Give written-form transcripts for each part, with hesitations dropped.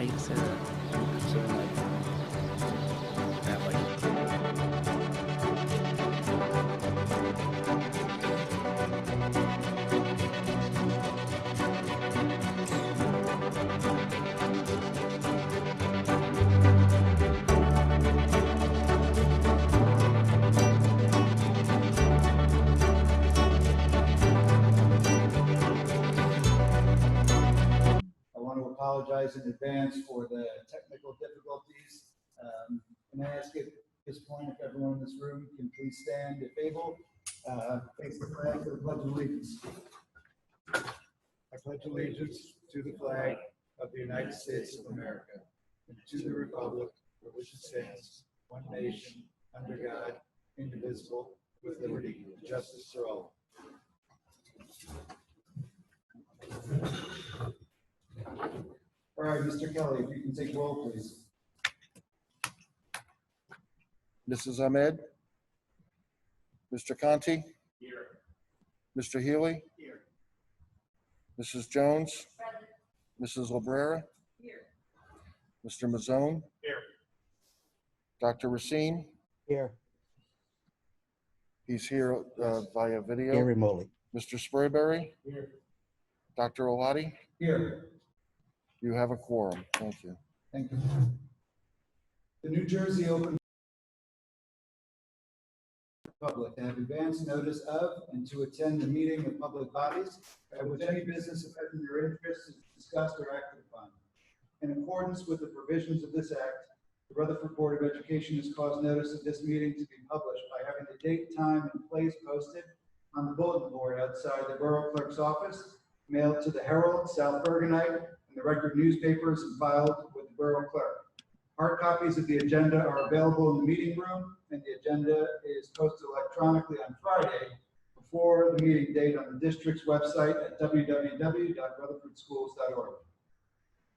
Hay que ser like that, like. I want to apologize in advance for the technical difficulties. And I ask at this point if everyone in this room can please stand if able, face the flag for the Pledge of Allegiance. I pledge allegiance to the flag of the United States of America and to the republic for which it stands, one nation, under God, indivisible, with liberty and justice for all. All right, Mr. Kelly, if you can take roll, please. Mrs. Ahmed? Mr. Conti? Here. Mr. Healy? Here. Mrs. Jones? Mrs. Labrera? Here. Mr. Mazzone? Here. Dr. Racine? Here. He's here via video. Here remotely. Mr. Sprayberry? Here. Dr. Olati? Here. You have a quorum. Thank you. Thank you. The New Jersey Open Public to have advance notice of and to attend the meeting of public bodies at which any business affecting your interests is discussed or acted upon. In accordance with the provisions of this act, the Rutherford Board of Education has caused notice of this meeting to be published by having the date, time, and place posted on the bulletin board outside the Borough Clerk's office, mailed to the Herald, South Bergenite, and the Record newspapers, and filed with the Borough Clerk. Hard copies of the agenda are available in the meeting room, and the agenda is posted electronically on Friday before the meeting date on the district's website at www.rutherfordschools.org.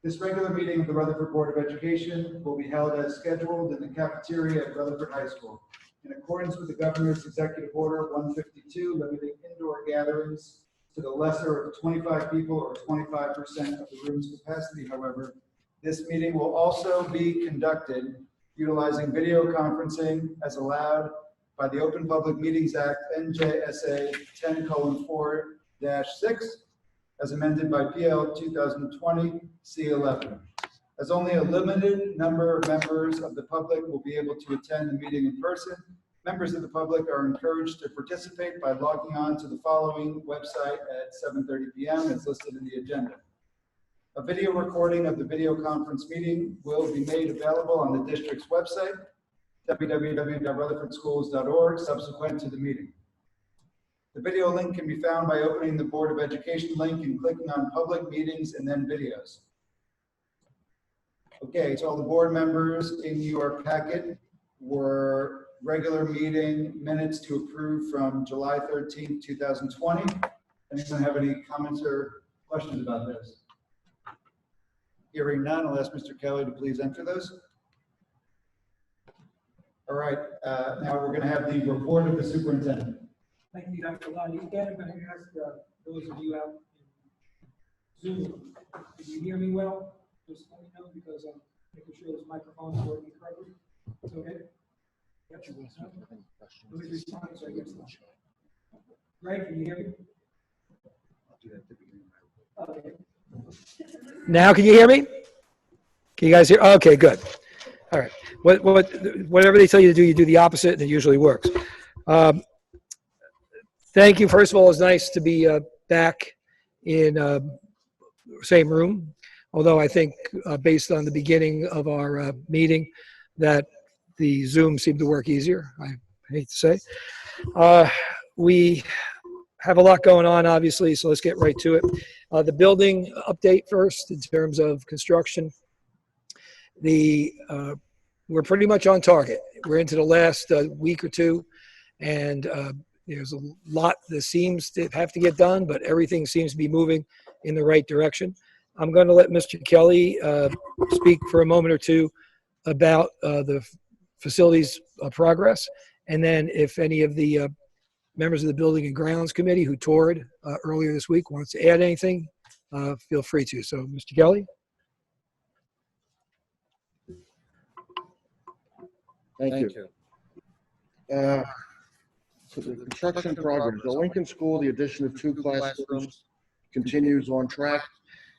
This regular meeting of the Rutherford Board of Education will be held as scheduled in the cafeteria at Rutherford High School. In accordance with the Governor's Executive Order 152, limiting indoor gatherings to the lesser of 25 people or 25% of the room's capacity, however, this meeting will also be conducted utilizing video conferencing as allowed by the Open Public Meetings Act, NJSA 10:4-6, as amended by PL 2020 C11. As only a limited number of members of the public will be able to attend the meeting in person, members of the public are encouraged to participate by logging on to the following website at 7:30 p.m. as listed in the agenda. A video recording of the video conference meeting will be made available on the district's website, www.rutherfordschools.org, subsequent to the meeting. The video link can be found by opening the Board of Education link and clicking on Public Meetings and then Videos. Okay, so all the board members in your packet were regular meeting minutes to approve from July 13th, 2020. Anyone have any comments or questions about this? Hearing none, I'll ask Mr. Kelly to please enter those. All right, now we're going to have the report of the superintendent. Thank you, Dr. Lottie. Again, I'm going to ask those of you out in Zoom, can you hear me well? Just let me know because I'm making sure this microphone is working correctly. It's okay? Yep. Let me respond so I get some. Greg, can you hear me? I'll do that at the beginning. Okay. Now, can you hear me? Can you guys hear? Okay, good. All right. Whatever they tell you to do, you do the opposite, and it usually works. Thank you. First of all, it's nice to be back in same room. Although I think, based on the beginning of our meeting, that the Zoom seemed to work easier. I hate to say. We have a lot going on, obviously, so let's get right to it. The building update first in terms of construction. We're pretty much on target. We're into the last week or two, and there's a lot that seems to have to get done, but everything seems to be moving in the right direction. I'm going to let Mr. Kelly speak for a moment or two about the facilities progress, and then if any of the members of the Building and Grounds Committee who toured earlier this week wants to add anything, feel free to. So, Mr. Kelly? Thank you. So the construction progress. The Lincoln School, the addition of 2 classrooms continues on track.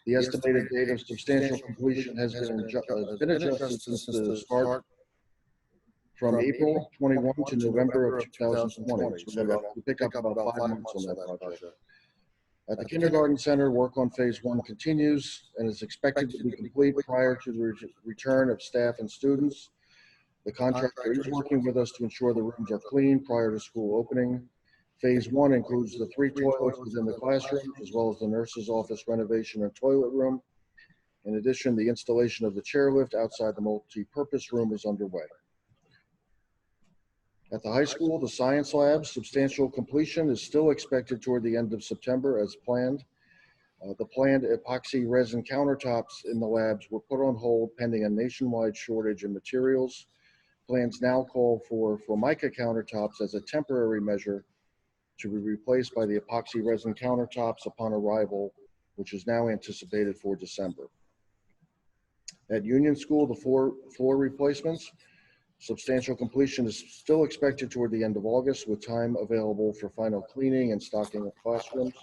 The estimated date of substantial completion has been adjusted since the start from April 21 to November of 2020. So we pick up about 5 months on that project. At the kindergarten center, work on phase 1 continues and is expected to be complete prior to the return of staff and students. The contractor is working with us to ensure the rooms are clean prior to school opening. Phase 1 includes the 3 toilets within the classroom, as well as the nurse's office renovation and toilet room. In addition, the installation of the chairlift outside the multi-purpose room is underway. At the high school, the science lab substantial completion is still expected toward the end of September as planned. The planned epoxy resin countertops in the labs were put on hold pending a nationwide shortage in materials. Plans now call for Formica countertops as a temporary measure to be replaced by the epoxy resin countertops upon arrival, which is now anticipated for December. At Union School, the floor replacements, substantial completion is still expected toward the end of August, with time available for final cleaning and stocking of classrooms.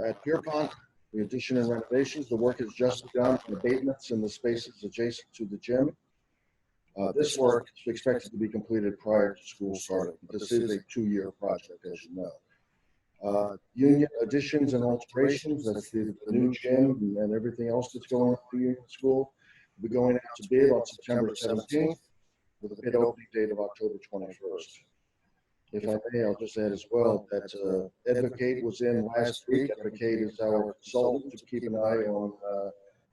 At Pierpont, the addition and renovations, the work is just begun on abatements in the spaces adjacent to the gym. This work is expected to be completed prior to school starting. This is a 2-year project, as you know. Union additions and alterations, that's the new gym and everything else that's going on at Union School, will be going out to bid on September 17th with a bid opening date of October 21st. If I may, I'll just add as well that Advocate was in last week. Advocate is our consultant to keep an eye on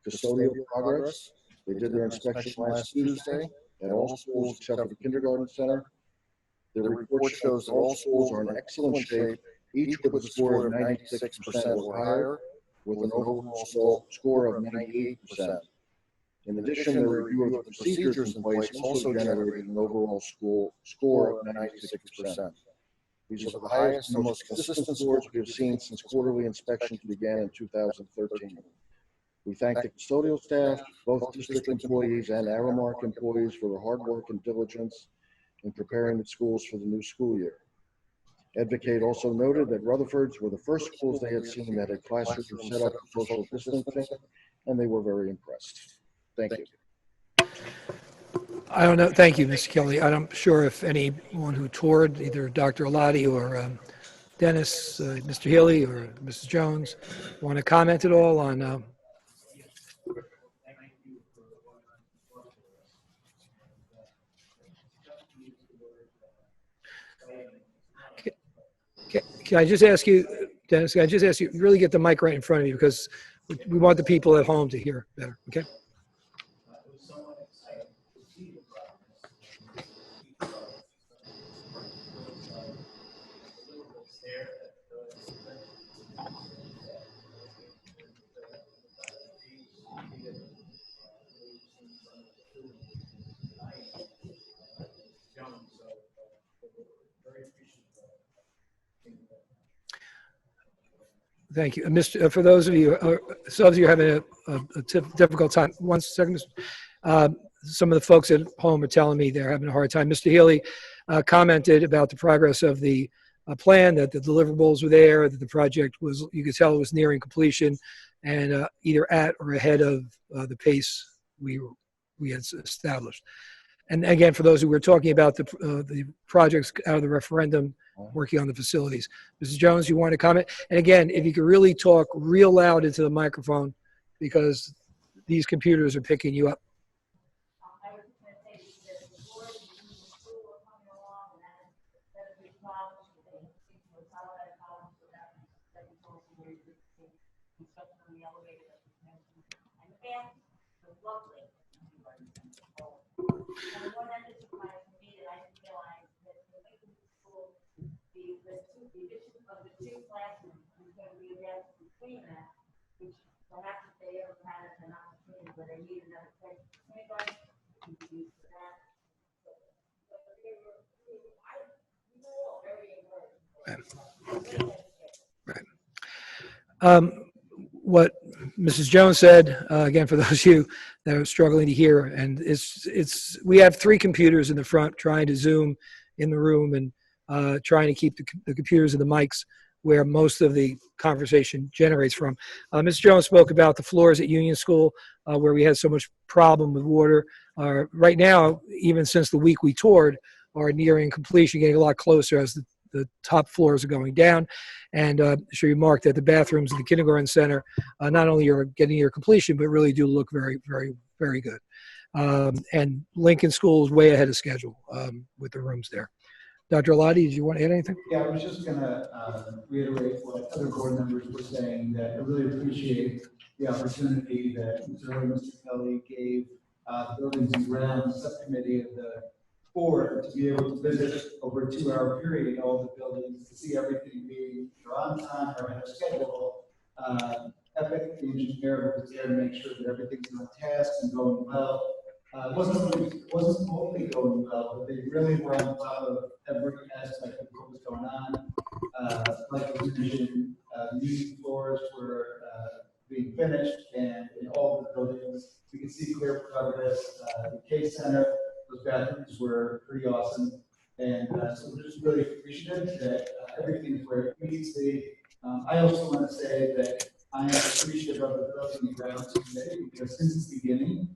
custodial progress. They did their inspection last Tuesday at all schools except for the kindergarten center. The report shows that all schools are in excellent shape, each with a score of 96% or higher, with an overall score of 98%. In addition, the review of the procedures in place also generated an overall score of 96%. These are the highest and most consistent scores we have seen since quarterly inspections began in 2013. We thank the custodial staff, both district employees and Aramark employees for their hard work and diligence in preparing the schools for the new school year. Advocate also noted that Rutherford's were the first schools they had seen that had classrooms set up for social distancing, and they were very impressed. Thank you. I don't know. Thank you, Mr. Kelly. I'm sure if anyone who toured, either Dr. Alati or Dennis, Mr. Healy, or Mrs. Jones, want to comment at all on Can I just ask you, Dennis, can I just ask you, really get the mic right in front of you because we want the people at home to hear better, okay? Thank you. Mr. For those of you, some of you are having a difficult time. 1 second. Some of the folks at home are telling me they're having a hard time. Mr. Healy commented about the progress of the plan, that the deliverables were there, that the project was, you could tell it was nearing completion and either at or ahead of the pace we had established. And again, for those who were talking about the projects out of the referendum, working on the facilities. Mrs. Jones, you want to comment? And again, if you could really talk real loud into the microphone because these computers are picking you up. I was going to say that the board and the school are coming along, and that's a big problem. They have solid columns for that. That's also very good. Construction on the elevator that was mentioned, and the band was lovely. And the one that just surprised me that I didn't realize that the Lincoln School, the addition of the 2 classrooms is going to be addressed between that, which perhaps if they ever had an opportunity where they need another place for kindergarten, we could use for that. But we were all very encouraged. Right. What Mrs. Jones said, again, for those of you that are struggling to hear, and we have 3 computers in the front trying to Zoom in the room and trying to keep the computers and the mics where most of the conversation generates from. Ms. Jones spoke about the floors at Union School where we had so much problem with water. Right now, even since the week we toured, are nearing completion, getting a lot closer as the top floors are going down. And she remarked that the bathrooms in the kindergarten center not only are getting near completion, but really do look very, very, very good. And Lincoln School is way ahead of schedule with the rooms there. Dr. Alati, did you want to add anything? Yeah, I was just going to reiterate what other board members were saying, that I really appreciate the opportunity that Mr. Kelly gave the Buildings and Grounds Subcommittee of the board to be able to visit over a 2-hour period all the buildings, to see everything being either on time or ahead of schedule. Epic, the engineer, was there to make sure that everything's on task and going well. It wasn't only going well, but they really were on top of every aspect of what was going on. Like I mentioned, the music floors were being finished, and in all the buildings, we could see clear progress. The K Center, those bathrooms were pretty awesome, and so we're just really appreciative that everything is where it needs to be. I also want to say that I am appreciative of the Building and Grounds Committee, because since the beginning,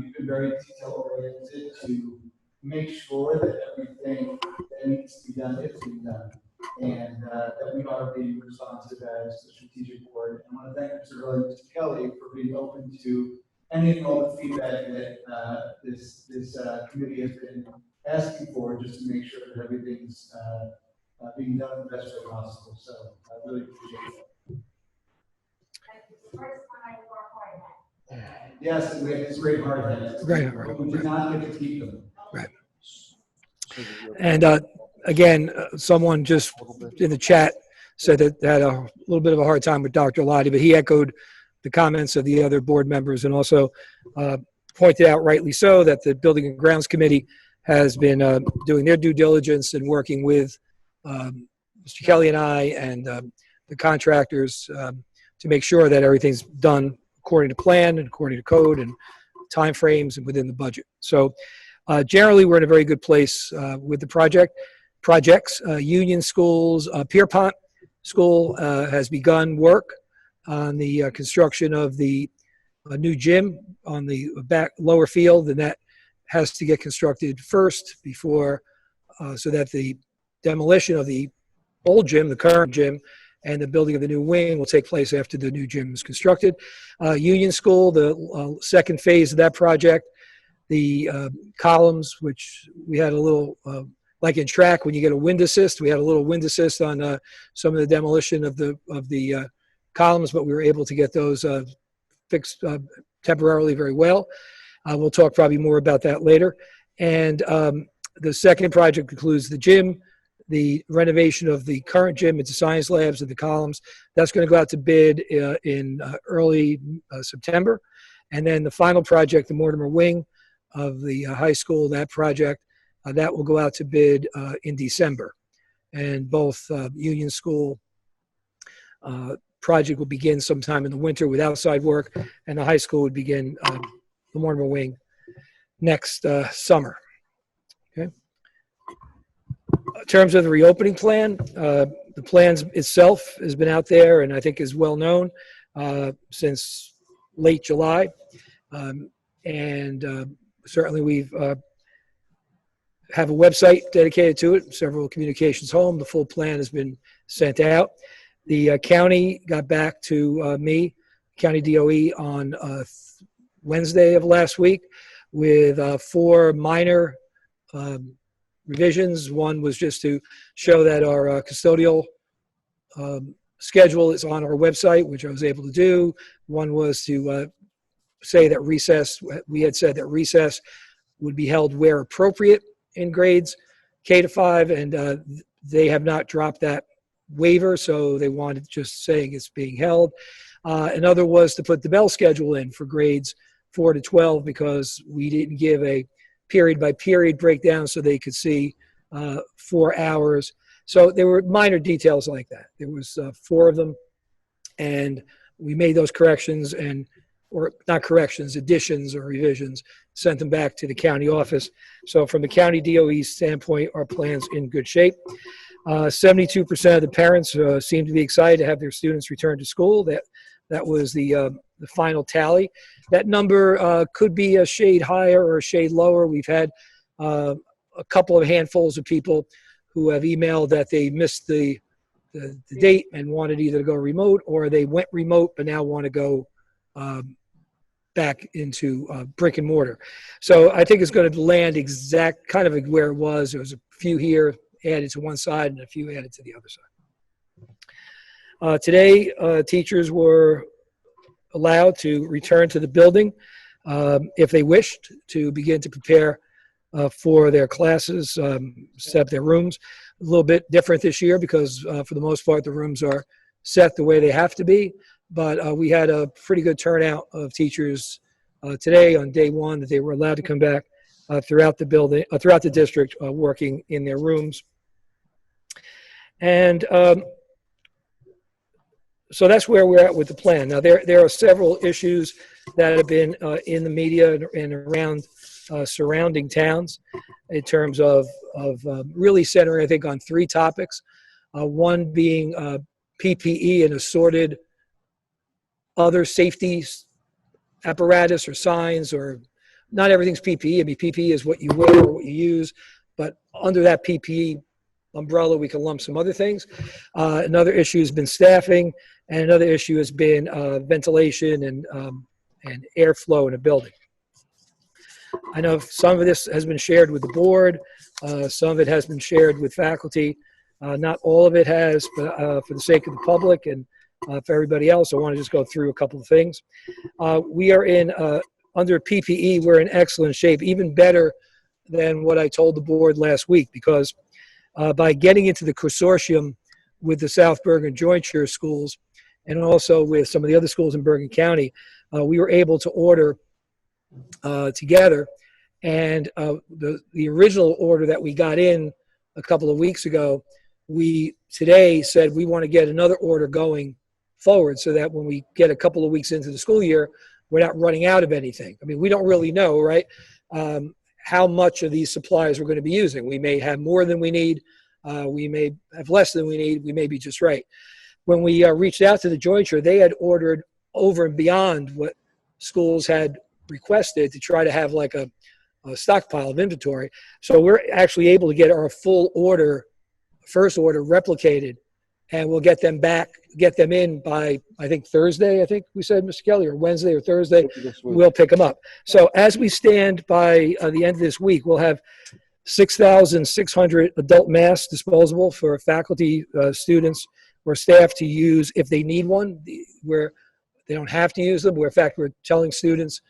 you've been very detail oriented to make sure that everything that needs to be done is being done, and that we are being responsive as the strategic board. And I want to thank Mr. Early and Mr. Kelly for being open to any and all the feedback that this committee has been asking for, just to make sure that everything's being done in the best way possible. So I really appreciate that. That's the first time I wore a hard hat. Yes, and we have these great hard hats. Right. But we did not get to keep them. Right. And again, someone just in the chat said that they had a little bit of a hard time with Dr. Lottie, but he echoed the comments of the other board members, and also pointed out, rightly so, that the Building and Grounds Committee has been doing their due diligence and working with Mr. Kelly and I and the contractors to make sure that everything's done according to plan and according to code and timeframes and within the budget. So generally, we're in a very good place with the projects. Union School's Pierpont School has begun work on the construction of the new gym on the back lower field, and that has to get constructed first before, so that the demolition of the old gym, the current gym, and the building of the new wing will take place after the new gym is constructed. Union School, the second phase of that project, the columns, which we had a little, like in track, when you get a wind assist, we had a little wind assist on some of the demolition of the columns, but we were able to get those fixed temporarily very well. We'll talk probably more about that later. And the second project includes the gym, the renovation of the current gym into science labs and the columns. That's going to go out to bid in early September. And then the final project, the Mortimer Wing of the high school, that project, that will go out to bid in December. And both Union School project will begin sometime in the winter with outside work, and the high school would begin the Mortimer Wing next summer. Okay. In terms of the reopening plan, the plan itself has been out there and I think is well known since late July. Certainly we've have a website dedicated to it, several communications home. The full plan has been sent out. The county got back to me, County DOE, on Wednesday of last week with 4 minor revisions. One was just to show that our custodial schedule is on our website, which I was able to do. One was to say that recess, we had said that recess would be held where appropriate in grades K to 5, and they have not dropped that waiver, so they wanted just saying it's being held. Another was to put the bell schedule in for grades 4 to 12 because we didn't give a period by period breakdown so they could see 4 hours. So there were minor details like that. There was 4 of them, and we made those corrections or not corrections, additions or revisions, sent them back to the county office. So from the county DOE standpoint, our plan's in good shape. 72% of the parents seem to be excited to have their students return to school. That was the final tally. That number could be a shade higher or a shade lower. We've had a couple of handfuls of people who have emailed that they missed the date and wanted either to go remote, or they went remote but now want to go back into brick and mortar. So I think it's going to land exact kind of where it was. There was a few here added to one side and a few added to the other side. Today, teachers were allowed to return to the building if they wished to begin to prepare for their classes, set up their rooms. A little bit different this year because for the most part the rooms are set the way they have to be. But we had a pretty good turnout of teachers today on day one that they were allowed to come back throughout the building, throughout the district, working in their rooms. And so that's where we're at with the plan. Now, there are several issues that have been in the media and around surrounding towns in terms of really centering, I think, on three topics. One being PPE and assorted other safety apparatus or signs, or not everything's PPE. I mean, PPE is what you wear or what you use, but under that PPE umbrella, we can lump some other things. Another issue has been staffing, and another issue has been ventilation and airflow in a building. I know some of this has been shared with the board. Some of it has been shared with faculty. Not all of it has, but for the sake of the public and for everybody else, I want to just go through a couple of things. We are in, under PPE, we're in excellent shape, even better than what I told the board last week, because by getting into the consortium with the South Bergen Jointure schools and also with some of the other schools in Bergen County, we were able to order together. And the original order that we got in a couple of weeks ago, we today said we want to get another order going forward so that when we get a couple of weeks into the school year, we're not running out of anything. I mean, we don't really know, right, how much of these supplies we're going to be using. We may have more than we need. We may have less than we need. We may be just right. When we reached out to the jointure, they had ordered over and beyond what schools had requested to try to have like a stockpile of inventory. So we're actually able to get our full order, first order, replicated, and we'll get them in by, I think, Thursday, I think we said, Mr. Kelly, or Wednesday or Thursday, we'll pick them up. So as we stand by the end of this week, we'll have 6,600 adult masks disposable for faculty, students, or staff to use if they need one, where they don't have to use them, where in fact we're telling students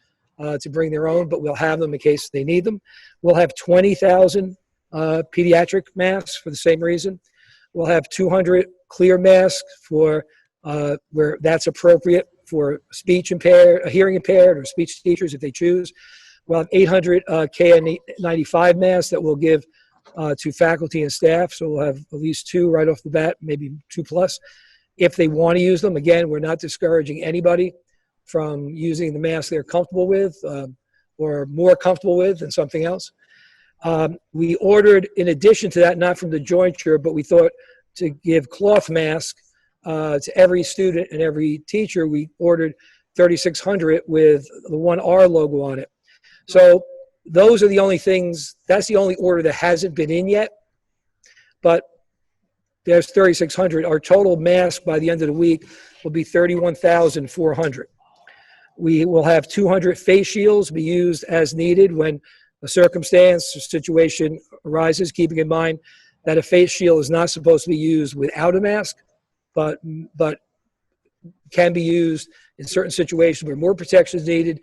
to bring their own, but we'll have them in case they need them. We'll have 20,000 pediatric masks for the same reason. We'll have 200 clear masks for where that's appropriate for hearing impaired or speech teachers if they choose. We'll have 800 KN95 masks that we'll give to faculty and staff. So we'll have at least 2 right off the bat, maybe 2 plus. If they want to use them, again, we're not discouraging anybody from using the mask they're comfortable with or more comfortable with than something else. We ordered, in addition to that, not from the jointure, but we thought to give cloth masks to every student and every teacher. We ordered 3,600 with the 1R logo on it. So those are the only things, that's the only order that hasn't been in yet, but there's 3,600. Our total mask by the end of the week will be 31,400. We will have 200 face shields be used as needed when a circumstance or situation arises, keeping in mind that a face shield is not supposed to be used without a mask, but can be used in certain situations where more protection is needed.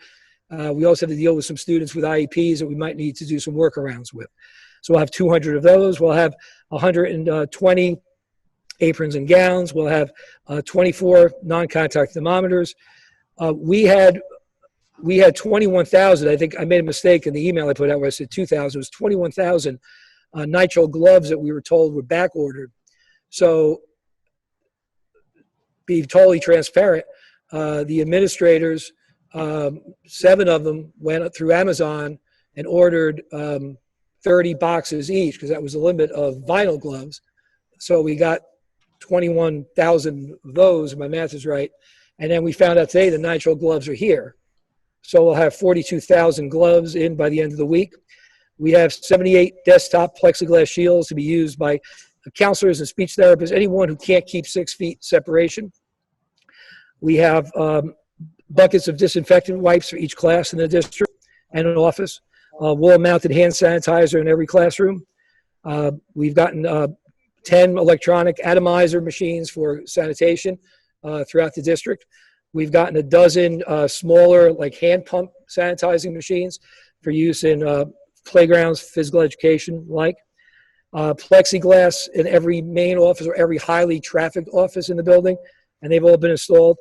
We also have to deal with some students with IEPs that we might need to do some workarounds with. So we'll have 200 of those. We'll have 120 aprons and gowns. We'll have 24 non-contact thermometers. We had 21,000. I think I made a mistake in the email I put out where I said 2,000. It was 21,000 nitrile gloves that we were told were back ordered. So be totally transparent. the administrators, 7 of them went through Amazon and ordered 30 boxes each because that was the limit of vinyl gloves. So we got 21,000 of those, if my math is right. And then we found out today the nitrile gloves are here. So we'll have 42,000 gloves in by the end of the week. We have 78 desktop plexiglass shields to be used by counselors and speech therapists, anyone who can't keep 6 feet separation. We have buckets of disinfectant wipes for each class in the district and an office. Wall-mounted hand sanitizer in every classroom. We've gotten 10 electronic atomizer machines for sanitation throughout the district. We've gotten a dozen smaller, like hand pump sanitizing machines for use in playgrounds, physical education, like. Plexiglass in every main office or every highly trafficked office in the building, and they've all been installed.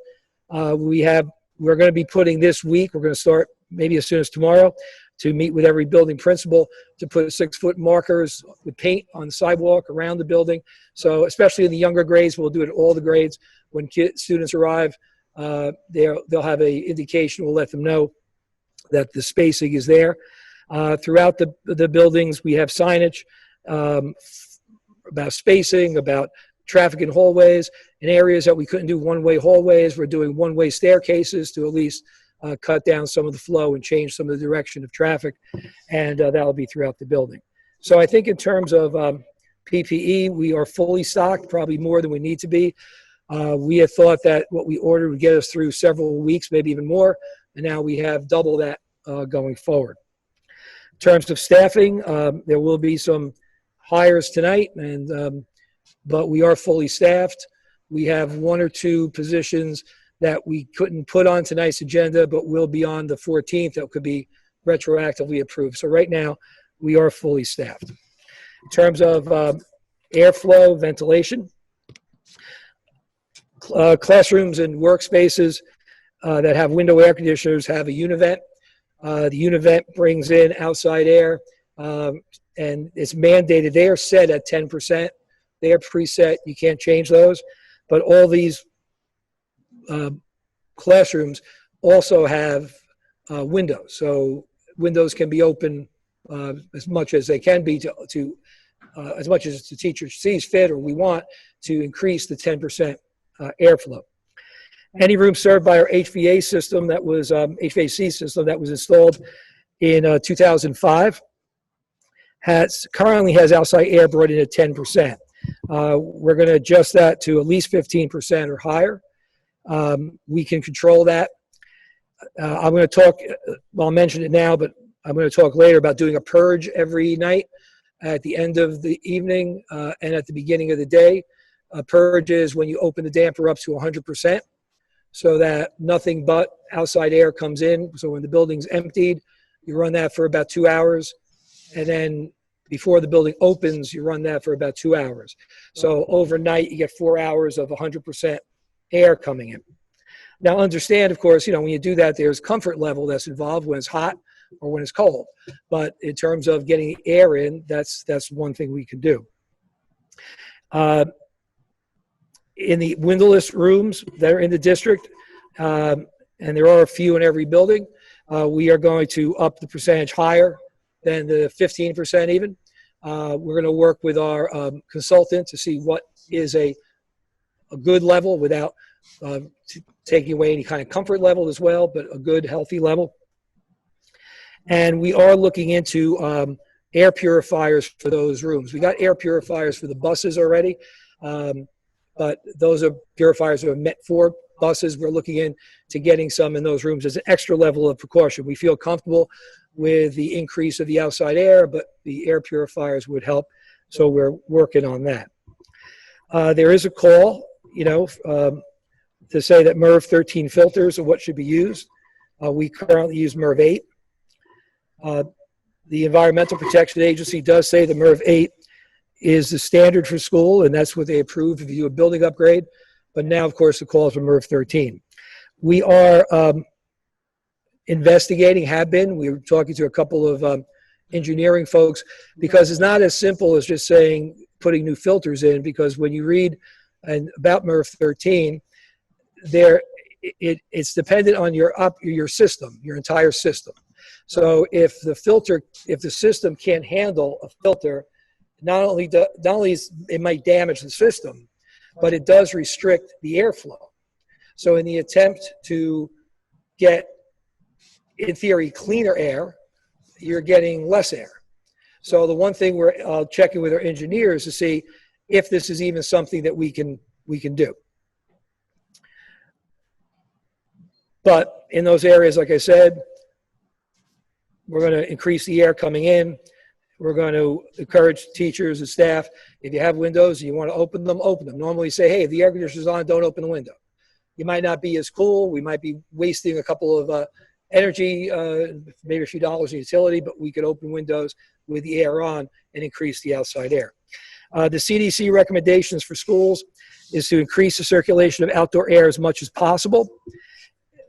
We're going to be putting this week, we're going to start maybe as soon as tomorrow, to meet with every building principal to put 6-foot markers with paint on the sidewalk around the building. So especially in the younger grades, we'll do it at all the grades. When students arrive, they'll have a indication, we'll let them know that the spacing is there. Throughout the buildings, we have signage about spacing, about traffic in hallways. In areas that we couldn't do one-way hallways, we're doing one-way staircases to at least cut down some of the flow and change some of the direction of traffic, and that'll be throughout the building. So I think in terms of PPE, we are fully stocked, probably more than we need to be. We had thought that what we ordered would get us through several weeks, maybe even more, and now we have double that going forward. In terms of staffing, there will be some hires tonight, but we are fully staffed. We have 1 or 2 positions that we couldn't put on tonight's agenda, but will be on the 14th that could be retroactively approved. So right now, we are fully staffed. In terms of airflow, ventilation, classrooms and workspaces that have window air conditioners have a univent. The univent brings in outside air, and it's mandated. They are set at 10%. They are preset. You can't change those. But all these classrooms also have windows. So windows can be open as much as they can be to as much as the teacher sees fit or we want to increase the 10% airflow. Any room served by our HVAC system that was installed in 2005 currently has outside air brought in at 10%. We're going to adjust that to at least 15% or higher. We can control that. I'm going to talk, well, I'll mention it now, but I'm going to talk later about doing a purge every night at the end of the evening and at the beginning of the day. A purge is when you open the damper up to 100% so that nothing but outside air comes in. So when the building's emptied, you run that for about 2 hours. And then before the building opens, you run that for about 2 hours. So overnight, you get 4 hours of 100% air coming in. Now understand, of course, when you do that, there's comfort level that's involved when it's hot or when it's cold. But in terms of getting air in, that's one thing we can do. In the windowless rooms that are in the district, and there are a few in every building, we are going to up the percentage higher than the 15% even. We're going to work with our consultant to see what is a good level without taking away any kind of comfort level as well, but a good, healthy level. And we are looking into air purifiers for those rooms. We got air purifiers for the buses already, but those are purifiers that are meant for buses. We're looking into getting some in those rooms as an extra level of precaution. We feel comfortable with the increase of the outside air, but the air purifiers would help, so we're working on that. There is a call, to say that MERV 13 filters are what should be used. We currently use MERV 8. The Environmental Protection Agency does say the MERV 8 is the standard for school, and that's what they approve if you do a building upgrade. But now, of course, the call is for MERV 13. We are investigating, have been. We were talking to a couple of engineering folks, because it's not as simple as just saying putting new filters in, because when you read about MERV 13, there it's dependent on your system, your entire system. So if the system can't handle a filter, not only it might damage the system, but it does restrict the airflow. So in the attempt to get, in theory, cleaner air, you're getting less air. So the one thing we're checking with our engineers to see if this is even something that we can do. But in those areas, like I said, we're going to increase the air coming in. We're going to encourage teachers and staff, if you have windows and you want to open them, open them. Normally say, hey, if the air conditioner's on, don't open the window. You might not be as cool. We might be wasting a couple of energy, maybe a few dollars in utility, but we could open windows with the air on and increase the outside air. The CDC recommendations for schools is to increase the circulation of outdoor air as much as possible.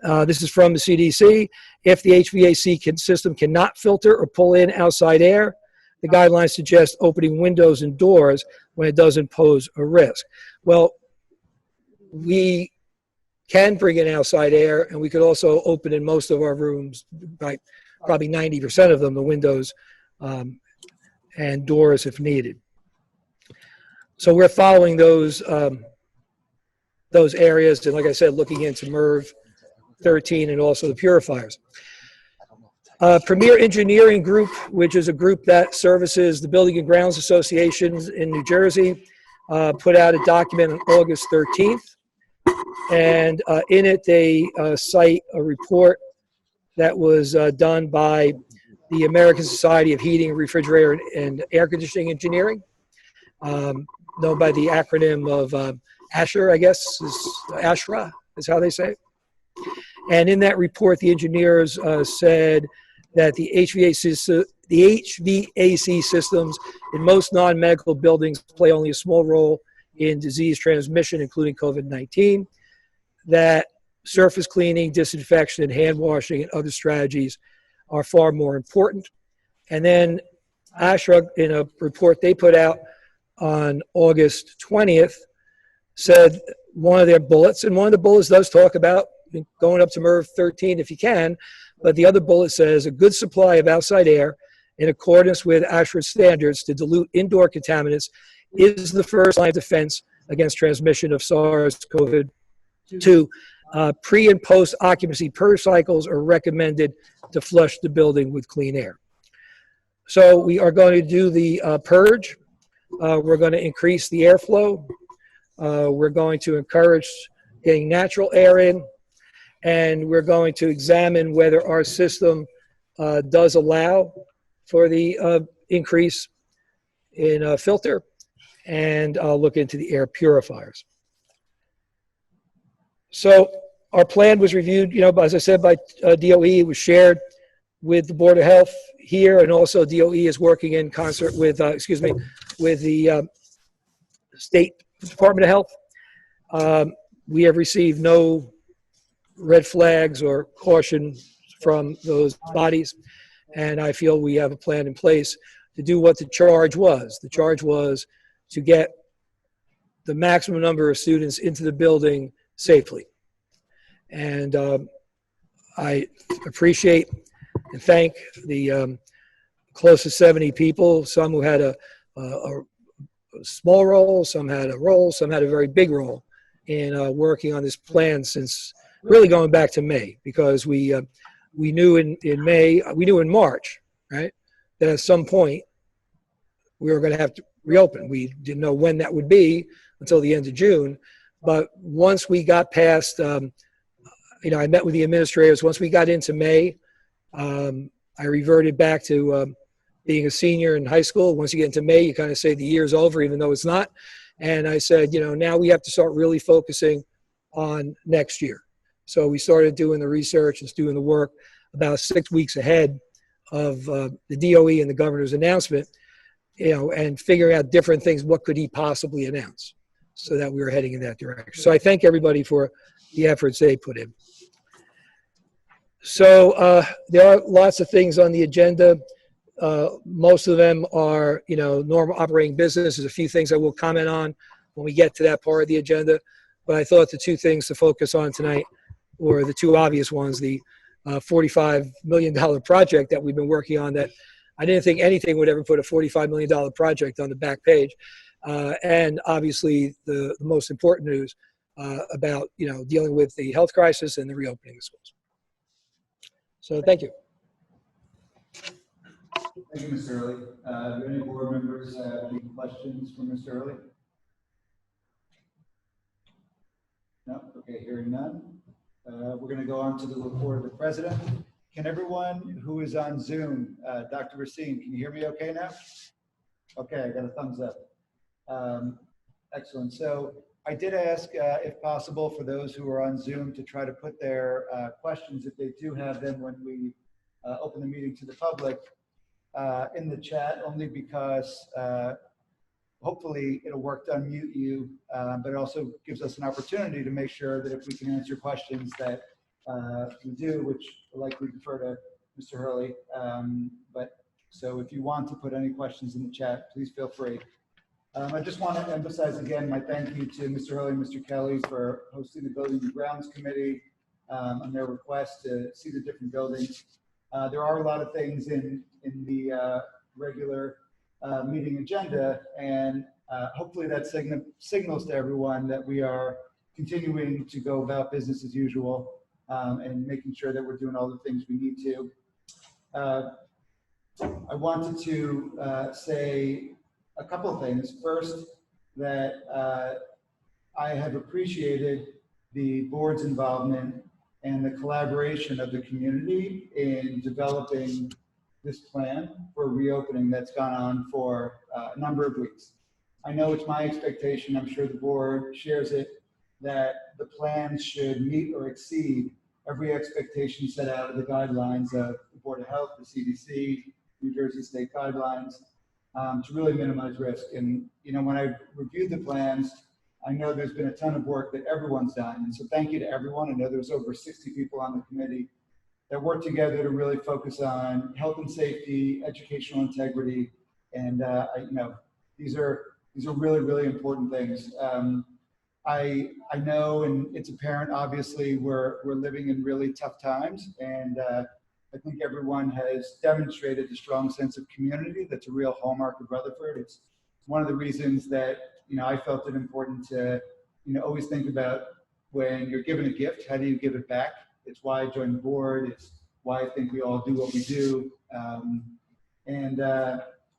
This is from the CDC. If the HVAC system cannot filter or pull in outside air, the guidelines suggest opening windows and doors when it doesn't pose a risk. Well, we can bring in outside air, and we could also open in most of our rooms, by probably 90% of them, the windows and doors if needed. So we're following those areas, and like I said, looking into MERV 13 and also the purifiers. Premier Engineering Group, which is a group that services the Building and Grounds Associations in New Jersey, put out a document on August 13th. And in it, they cite a report that was done by the American Society of Heating, Refrigerator, and Air Conditioning Engineering, known by the acronym of ASHRA, I guess, ASHRA is how they say it. And in that report, the engineers said that the HVAC systems in most non-medical buildings play only a small role in disease transmission, including COVID-19, that surface cleaning, disinfection, and hand washing and other strategies are far more important. And then ASHRA, in a report they put out on August 20th, said one of their bullets, and one of the bullets does talk about going up to MERV 13 if you can, but the other bullet says a good supply of outside air in accordance with ASHRA standards to dilute indoor contaminants is the first line of defense against transmission of SARS-CoV-2. Pre and post occupancy purge cycles are recommended to flush the building with clean air. So we are going to do the purge. We're going to increase the airflow. We're going to encourage getting natural air in, and we're going to examine whether our system does allow for the increase in filter, and I'll look into the air purifiers. So our plan was reviewed, as I said, by DOE. It was shared with the Board of Health here, and also DOE is working in concert with, with the State Department of Health. We have received no red flags or caution from those bodies, and I feel we have a plan in place to do what the charge was. The charge was to get the maximum number of students into the building safely. And I appreciate and thank the close to 70 people, some who had a small role, some had a role, some had a very big role in working on this plan since really going back to May, because we knew in May, we knew in March, right, that at some point we were going to have to reopen. We didn't know when that would be until the end of June, but once we got past, I met with the administrators. Once we got into May, I reverted back to being a senior in high school. Once you get into May, you kind of say the year's over, even though it's not. And I said, now we have to start really focusing on next year. So we started doing the research and doing the work about 6 weeks ahead of the DOE and the governor's announcement, and figuring out different things. What could he possibly announce, so that we were heading in that direction. So I thank everybody for the efforts they put in. So there are lots of things on the agenda. Most of them are, normal operating business. There's a few things I will comment on when we get to that part of the agenda. But I thought the two things to focus on tonight or the two obvious ones, the $45 million project that we've been working on that I didn't think anything would ever put a $45 million project on the back page. And obviously the most important news about, dealing with the health crisis and the reopening of schools. So thank you. Thank you, Mr. Early. Do any board members have any questions for Mr. Early? No? Okay, hearing none. We're going to go on to the report of the president. Can everyone who is on Zoom, Dr. Racine, can you hear me okay now? Okay, I got a thumbs up. Excellent. So I did ask, if possible, for those who are on Zoom to try to put their questions, if they do have them when we open the meeting to the public, in the chat, only because hopefully it'll work to unmute you, but it also gives us an opportunity to make sure that if we can answer questions that we do, which I'd like to defer to Mr. Hurley. But so if you want to put any questions in the chat, please feel free. I just want to emphasize again my thank you to Mr. Hurley and Mr. Kelly for hosting the Building and Grounds Committee on their request to see the different buildings. There are a lot of things in the regular meeting agenda, and hopefully that signals to everyone that we are continuing to go about business as usual and making sure that we're doing all the things we need to. I wanted to say a couple of things. First, that I have appreciated the board's involvement and the collaboration of the community in developing this plan for reopening that's gone on for a number of weeks. I know it's my expectation, I'm sure the board shares it, that the plan should meet or exceed every expectation set out of the guidelines of the Board of Health, the CDC, New Jersey state guidelines, to really minimize risk. And when I reviewed the plans, I know there's been a ton of work that everyone's done. And so thank you to everyone. I know there's over 60 people on the committee that work together to really focus on health and safety, educational integrity. And these are really, really important things. I know, and it's apparent, obviously, we're living in really tough times. And I think everyone has demonstrated a strong sense of community. That's a real hallmark of Rutherford. It's one of the reasons that I felt it important to always think about when you're given a gift, how do you give it back? It's why I joined the board. It's why I think we all do what we do. I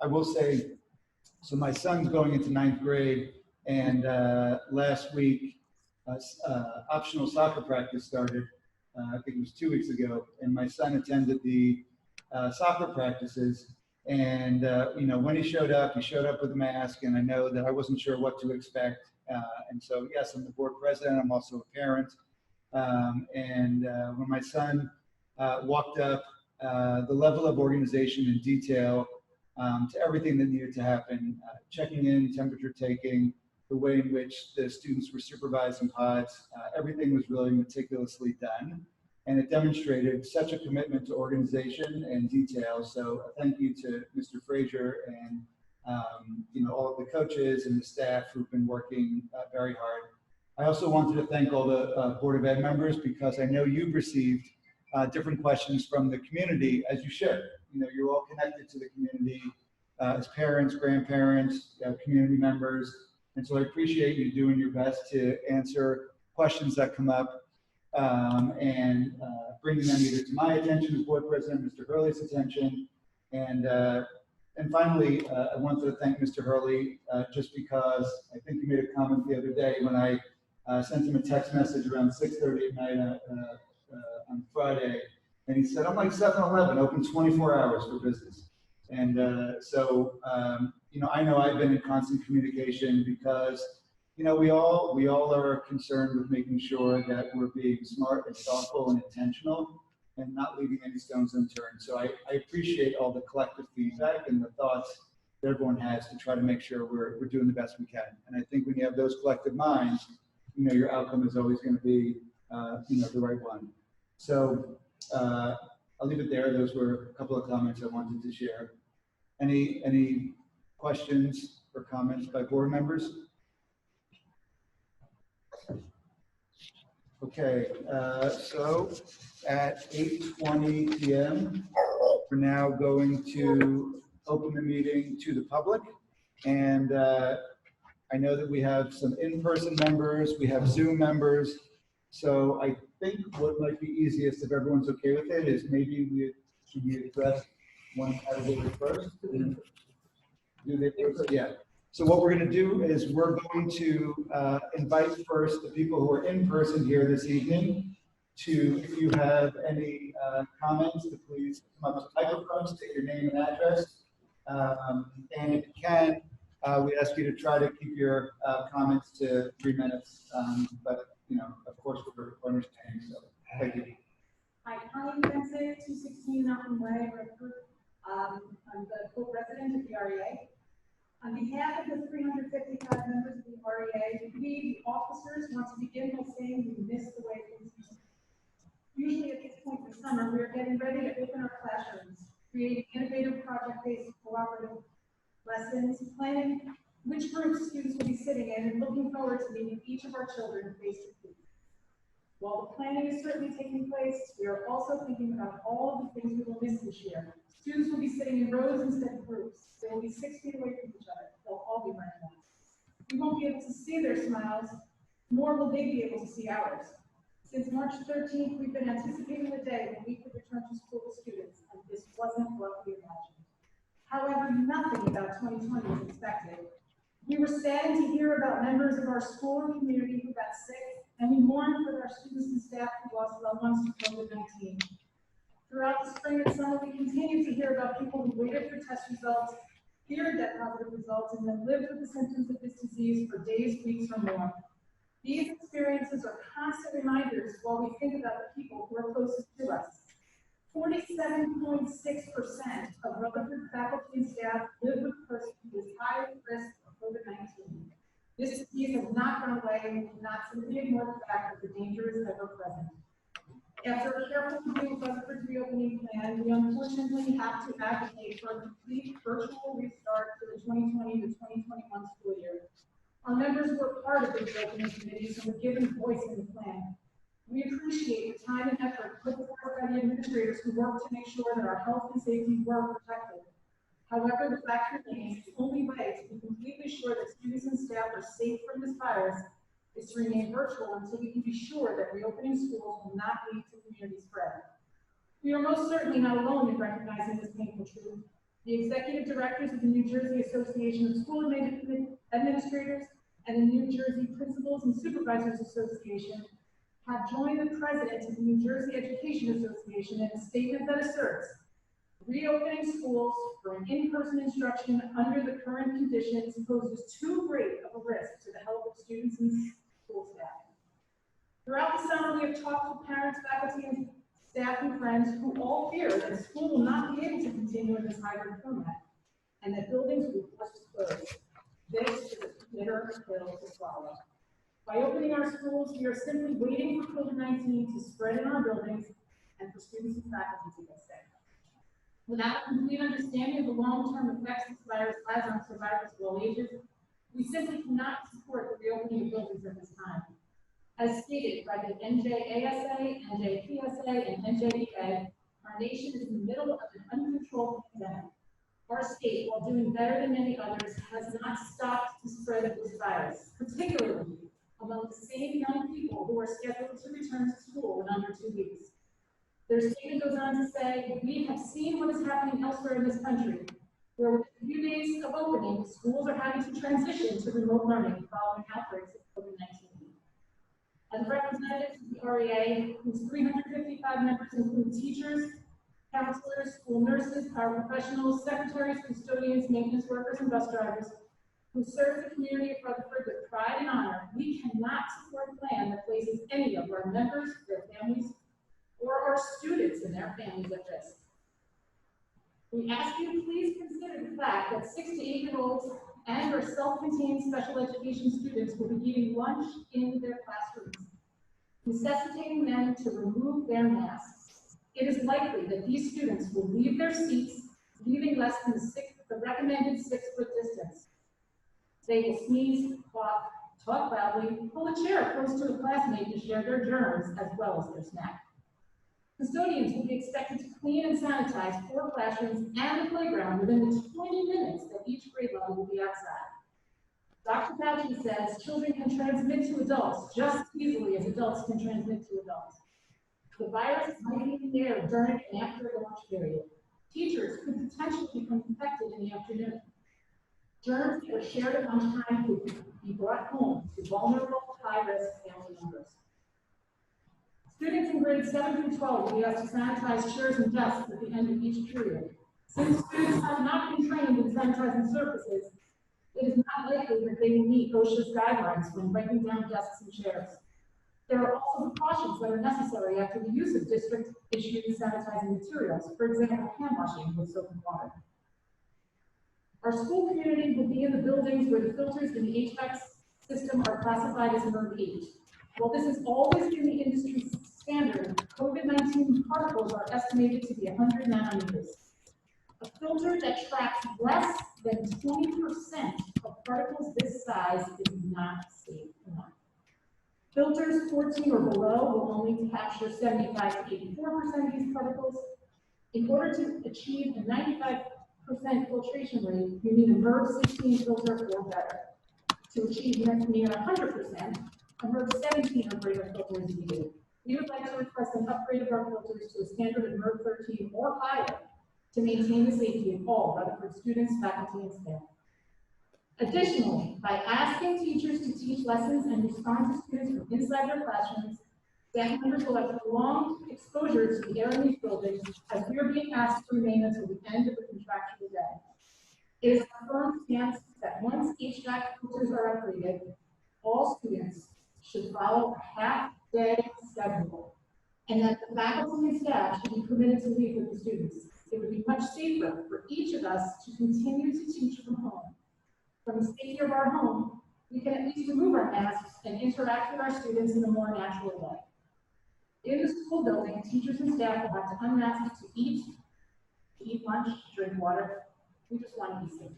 will say, so my son's going into 9th grade, and last week optional soccer practice started. I think it was 2 weeks ago, and my son attended the soccer practices. And when he showed up with a mask, and I know that I wasn't sure what to expect. And so, yes, I'm the board president. I'm also a parent. When my son walked up, the level of organization and detail to everything that needed to happen, checking in, temperature taking, the way in which the students were supervised in pods, everything was really meticulously done. And it demonstrated such a commitment to organization and detail. So thank you to Mr. Frazier and all of the coaches and the staff who've been working very hard. I also wanted to thank all the Board of Ed members, because I know you've received different questions from the community, as you should. You're all connected to the community as parents, grandparents, community members. And so I appreciate you doing your best to answer questions that come up and bringing them either to my attention as board president, Mr. Hurley's attention. And finally, I wanted to thank Mr. Hurley just because I think he made a comment the other day when I sent him a text message around 6:30 at night on Friday. And he said, I'm like 7-Eleven, open 24 hours for business. And I know I've been in constant communication because, we all are concerned with making sure that we're being smart and thoughtful and intentional and not leaving any stones unturned. So I appreciate all the collective feedback and the thoughts that everyone has to try to make sure we're doing the best we can. And I think when you have those collective minds, your outcome is always going to be, the right one. So I'll leave it there. Those were a couple of comments I wanted to share. Any questions or comments by board members? Okay, so at 8:20 PM, we're now going to open the meeting to the public. And I know that we have some in-person members, we have Zoom members. So I think what might be easiest, if everyone's okay with it, is maybe should we address one category first? Do they first? Yeah. So what we're going to do is we're going to invite first the people who are in person here this evening to, if you have any comments, to please come up to the microphone, state your name and address. And if you can, we ask you to try to keep your comments to 3 minutes. But, you know, of course, we're understanding. So thank you. Hi, Connie Benson, 216 Mountain Way, Rutherford. I'm the co-president of the REA. On behalf of the 355 members of the REA, we, the officers, want to begin by saying we miss the way things used to be. Usually at this point in the summer, we are getting ready to open our classrooms, creating innovative project-based cooperative lessons, planning which groups students will be sitting in, and looking forward to meeting each of our children face to face. While the planning is certainly taking place, we are also thinking about all of the things we will miss this year. Students will be sitting in rows instead of groups. They will be 6 feet away from each other. They'll all be wearing masks. We won't be able to see their smiles, nor will they be able to see ours. Since March 13th, we've been anticipating the day when we could return to school with students, and this wasn't what we imagined. However, nothing about 2020 was expected. We were saddened to hear about members of our school and community who got sick, and we mourned with our students and staff who lost loved ones to COVID-19. Throughout the spring and summer, we continued to hear about people who waited for test results, feared that positive results, and then lived with the symptoms of this disease for days, weeks, or more. These experiences are constant reminders while we think about the people who are closest to us. 47.6% of Rutherford faculty and staff live with a person who is high risk of COVID-19. This disease has not gone away, and we cannot simply ignore the fact that the danger is ever present. After a careful review of Rutherford's reopening plan, we unfortunately have to advocate for a complete virtual restart for the 2020 to 2021 school year. Our members were part of the reopening committee, so we're given voice in the plan. We appreciate the time and effort put forth by the administrators who work to make sure that our health and safety were protected. However, the fact remains the only way to be completely sure that students and staff are safe from this virus is to remain virtual until we can be sure that reopening schools will not lead to community spread. We are most certainly not alone in recognizing this painful truth. The executive directors of the New Jersey Association of School Administrators and the New Jersey Principals and Supervisors Association have joined the president of the New Jersey Education Association in a statement that asserts reopening schools for an in-person instruction under the current conditions poses too great of a risk to the health of students and school staff. Throughout the summer, we have talked with parents, faculty, and staff and friends who all fear that school will not be able to continue in this hybrid format and that buildings will be forced to close. This is a bitter pill to swallow. By opening our schools, we are simply waiting for COVID-19 to spread in our buildings and for students and faculty to get sick. Without a complete understanding of the long-term effects this virus has on survivors of all ages, we simply cannot support the reopening of buildings at this time. As stated by the NJASA, NJPSA, and NJEA, our nation is in the middle of an uncontrolled pandemic. Our state, while doing better than many others, has not stopped the spread of this virus, particularly among the same young people who are scheduled to return to school in under 2 weeks. Their statement goes on to say, we have seen what is happening elsewhere in this country, where within a few days of opening, schools are having to transition to remote learning following outbreaks of COVID-19. As representatives of the REA, whose 355 members include teachers, counselors, school nurses, paraprofessionals, secretaries, custodians, maintenance workers, and bus drivers, who serve the community of Rutherford with pride and honor, we cannot support a plan that places any of our members, their families, or our students and their families at risk. We ask you to please consider the fact that 6 to 8-year-olds and or self-contained special education students will be eating lunch in their classrooms, necessitating them to remove their masks. It is likely that these students will leave their seats, leaving less than the recommended 6-foot distance. They will sneeze, cough, talk loudly, pull a chair close to a classmate to share their germs as well as their snack. Custodians will be expected to clean and sanitize 4 classrooms and the playground within the 20 minutes that each grade level will be outside. Dr. Fauci says children can transmit to adults just as easily as adults can transmit to adults. The virus might be in the air during and after the lunch period. Teachers could potentially become infected in the afternoon. Germs that are shared at lunchtime could be brought home to vulnerable, high-risk family members. Students in grades 7 through 12 will be asked to sanitize chairs and desks at the end of each period. Since students have not been trained in sanitizing surfaces, it is not likely that they will meet OSHA's guidelines when breaking down desks and chairs. There are also precautions that are necessary after the use of district-issued sanitizing materials, for example, hand washing with soap and water. Our school community will be in the buildings where the filters in the HVAC system are classified as MERV 8. While this has always been the industry standard, COVID-19 particles are estimated to be 100 nanometers. A filter that tracks less than 20% of particles this size is not safe enough. Filters 14 or below will only capture 75 to 84% of these particles. In order to achieve a 95% filtration rate, you need a MERV 16 filter or better. To achieve near 100%, a MERV 17 or greater filter is needed. We would like to request an upgrade of our filters to a standard of MERV 13 or higher to maintain the safety of all Rutherford students, faculty, and staff. Additionally, by asking teachers to teach lessons and respond to students from inside their classrooms, staff members will have prolonged exposure to the air in these buildings as we are being asked to remain until the end of the contractual day. It is our firm stance that once HVAC filters are upgraded, all students should follow a half-day schedule, and that the faculty and staff should be permitted to leave with the students. It would be much safer for each of us to continue to teach from home. From the safety of our home, we can at least remove our masks and interact with our students in a more natural way. In the school building, teachers and staff will have to unmask to eat lunch, drink water. We just want to be safe.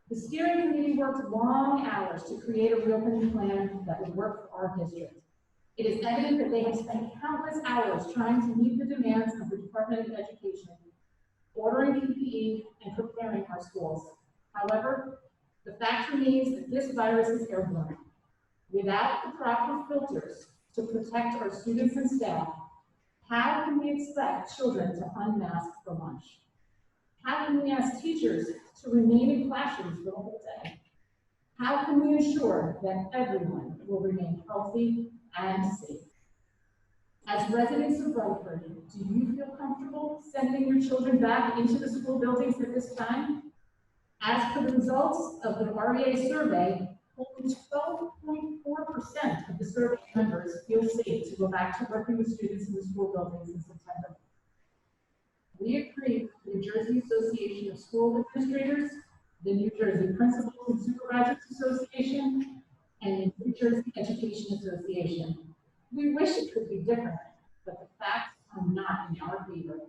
The steering committee worked long hours to create a reopening plan that would work for our district. It is evident that they have spent countless hours trying to meet the demands of the Department of Education, ordering PPE and preparing our schools. However, the fact remains that this virus is airborne. Without the proper filters to protect our students and staff, how can we expect children to unmask for lunch? How can we ask teachers to remain in classrooms for the whole day? How can we ensure that everyone will remain healthy and safe? As residents of Rutherford, do you feel comfortable sending your children back into the school buildings at this time? As per the results of the REA survey, only 12.4% of the survey members feel safe to go back to working with students in the school buildings in September. We agree with the New Jersey Association of School Administrators, the New Jersey Principals and Supervisors Association, and the New Jersey Education Association. We wish it could be different, but the facts are not in our favor.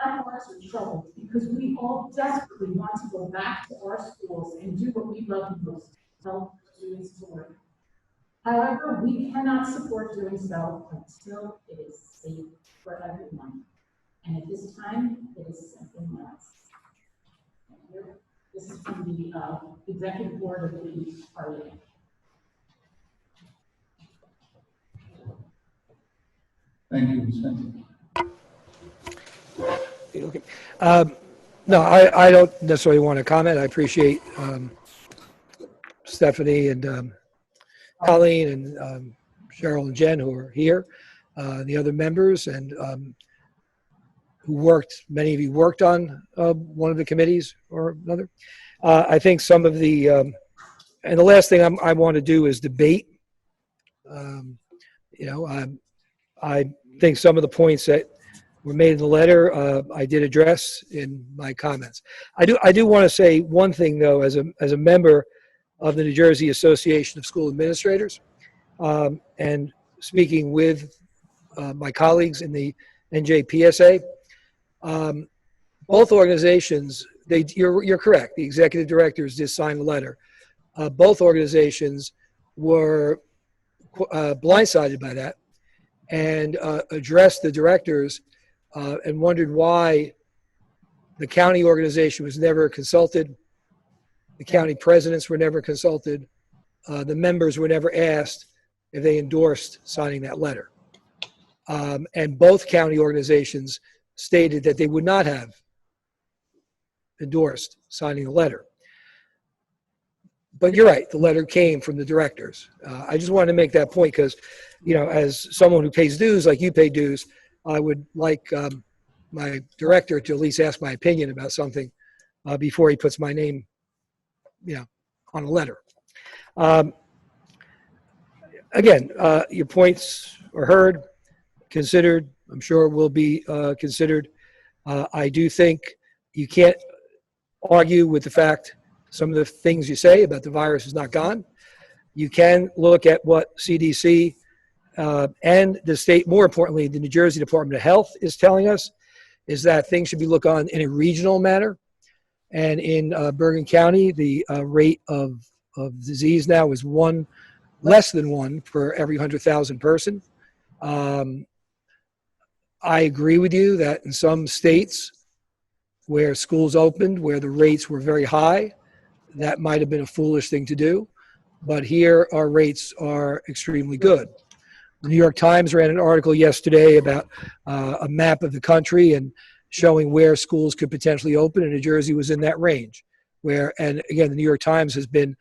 Our hearts are troubled because we all desperately want to go back to our schools and do what we love most, help students to learn. However, we cannot support doing so until it is safe for everyone. And at this time, it is simply not. This is from the executive board of the REA. Thank you, Ms. Fenton. Okay. No, I don't necessarily want to comment. I appreciate Stephanie and Colleen and Cheryl and Jen who are here, the other members, and who worked, many of you worked on one of the committees or another. I think some of the, and the last thing I want to do is debate. I think some of the points that were made in the letter, I did address in my comments. I do want to say one thing though, as a member of the New Jersey Association of School Administrators, and speaking with my colleagues in the NJPSA, both organizations, you're correct. The executive directors did sign a letter, both organizations were blindsided by that and addressed the directors and wondered why the county organization was never consulted, the county presidents were never consulted, the members were never asked if they endorsed signing that letter. And both county organizations stated that they would not have endorsed signing the letter. But you're right, the letter came from the directors. I just wanted to make that point because, you know, as someone who pays dues, like you pay dues, I would like my director to at least ask my opinion about something before he puts my name, you know, on a letter. Again, your points are heard, considered. I'm sure will be considered. I do think you can't argue with the fact some of the things you say about the virus is not gone. You can look at what CDC and the state, more importantly, the New Jersey Department of Health is telling us, is that things should be looked on in a regional manner. And in Bergen County, the rate of disease now is less than one for every 100,000 person. I agree with you that in some states where schools opened, where the rates were very high, that might have been a foolish thing to do. But here our rates are extremely good. The New York Times ran an article yesterday about a map of the country and showing where schools could potentially open, and New Jersey was in that range. And again, the New York Times has been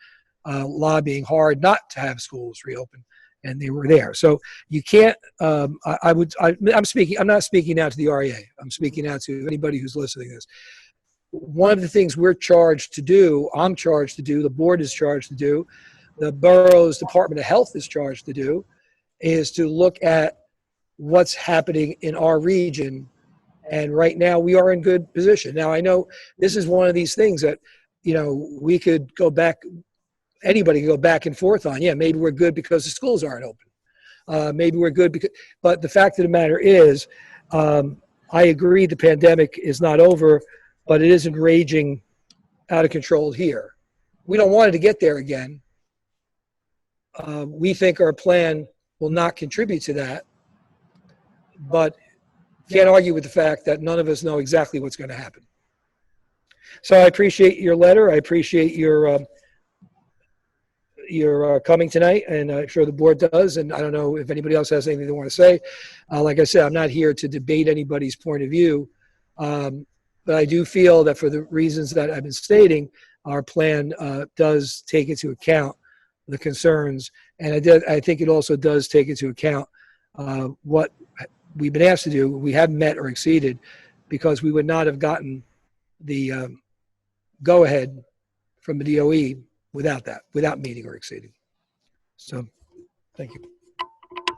lobbying hard not to have schools reopen, and they were there. So you can't. I'm speaking. I'm not speaking now to the REA. I'm speaking now to anybody who's listening to this. One of the things we're charged to do, I'm charged to do, the board is charged to do, the borough's Department of Health is charged to do, is to look at what's happening in our region. And right now we are in good position. Now I know this is one of these things that, you know, we could go back, anybody could go back and forth on. Yeah, maybe we're good because the schools aren't open. Maybe we're good because, but the fact of the matter is, I agree the pandemic is not over, but it isn't raging out of control here. We don't want it to get there again. We think our plan will not contribute to that, but can't argue with the fact that none of us know exactly what's going to happen. So I appreciate your letter. I appreciate your coming tonight, and I'm sure the board does. And I don't know if anybody else has anything they want to say. Like I said, I'm not here to debate anybody's point of view, but I do feel that for the reasons that I've been stating, our plan does take into account the concerns, and I think it also does take into account what we've been asked to do. We haven't met or exceeded because we would not have gotten the go-ahead from the DOE without meeting or exceeding. So, thank you.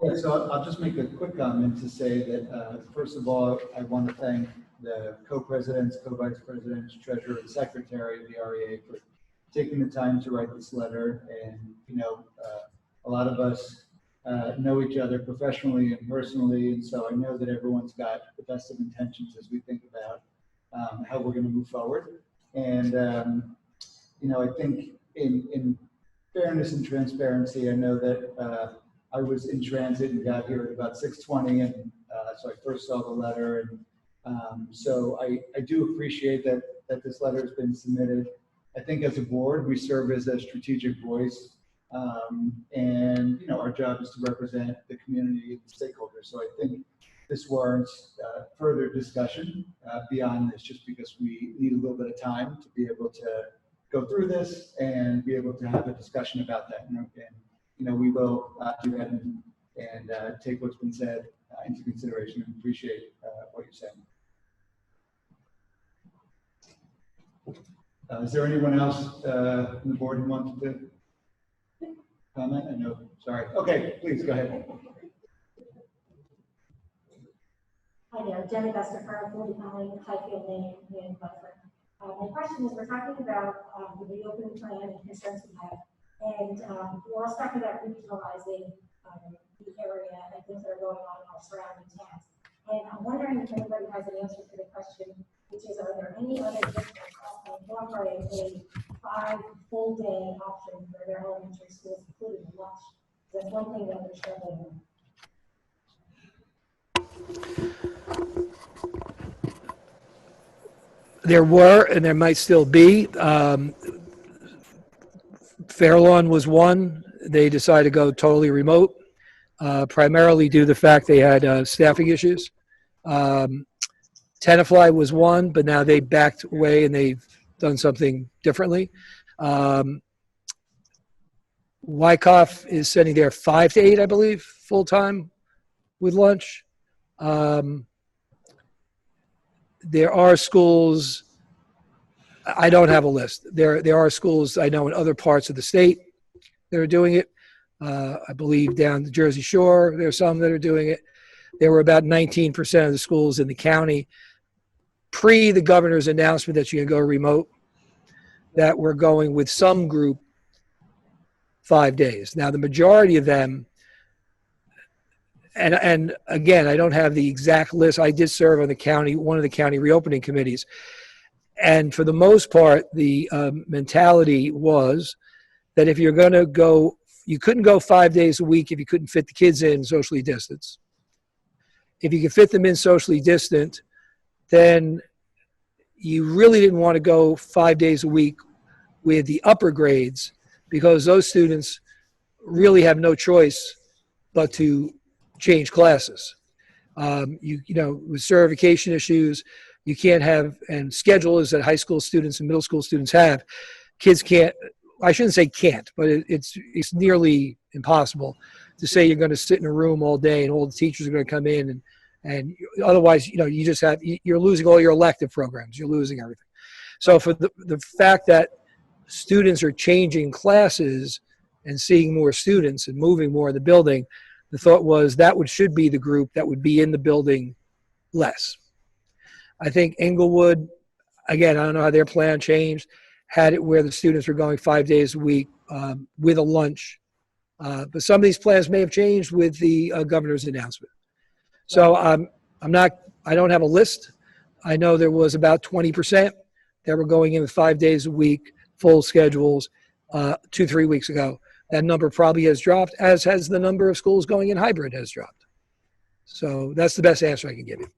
Yeah, so I'll just make a quick comment to say that, first of all, I want to thank the co-presidents, co-vice presidents, treasurer, and secretary of the REA for taking the time to write this letter. And, you know, a lot of us know each other professionally and personally, and so I know that everyone's got the best of intentions as we think about how we're going to move forward. And, you know, I think in fairness and transparency, I know that I was in transit and got here at about 6:20, and so I first saw the letter, and so I do appreciate that this letter has been submitted. I think as a board, we serve as a strategic voice, and you know, our job is to represent the community and the stakeholders. So I think this warrants further discussion beyond this, just because we need a little bit of time to be able to go through this and be able to have a discussion about that. And you know, we will do that and take what's been said into consideration and appreciate what you're saying. Is there anyone else on the board who wants to comment? I know, sorry. Okay, please go ahead. Hi there, Jenny Westerfer, 49 Highfield Lane in Rutherford. My question is, we're talking about the reopening plan and concerns we have, and we're also talking about regionalizing the area and things that are going on in our surrounding towns. And I'm wondering if anybody has an answer to the question, which is, are there any other districts offering a 5 full day option There were, and there might still be. Fairlawn was one. They decided to go totally remote, primarily due to the fact they had staffing issues. Tenafly was one, but now they backed away and they've done something differently. Wyckoff is sending their 5 to 8, I believe, full time with lunch. There are schools. I don't have a list. There are schools I know in other parts of the state that are doing it. I believe down the Jersey Shore, there are some that are doing it. There were about 19% of the schools in the county pre the governor's announcement that you can go remote that were going with some group 5 days. Now, the majority of them, and again, I don't have the exact list. I did serve on one of the county reopening committees. And for the most part, the mentality was that if you're going to go, you couldn't go 5 days a week if you couldn't fit the kids in socially distanced. If you could fit them in socially distant, then you really didn't want to go 5 days a week with the upper grades because those students really have no choice but to change classes. You know, with certification issues, you can't have, and schedules that high school students and middle school students have, kids can't, I shouldn't say can't, but it's nearly impossible to say you're going to sit in a room all day and all the teachers are going to come in and otherwise, you know, you just have, you're losing all your elective programs, you're losing everything. So for the fact that students are changing classes and seeing more students and moving more in the building, the thought was that should be the group that would be in the building less. I think Englewood, again, I don't know how their plan changed, had it where the students were going 5 days a week with a lunch. But some of these plans may have changed with the governor's announcement. So I don't have a list. I know there was about 20% that were going in 5 days a week, full schedules, 2-3 weeks ago. That number probably has dropped, as has the number of schools going in hybrid has dropped. So that's the best answer I can give you.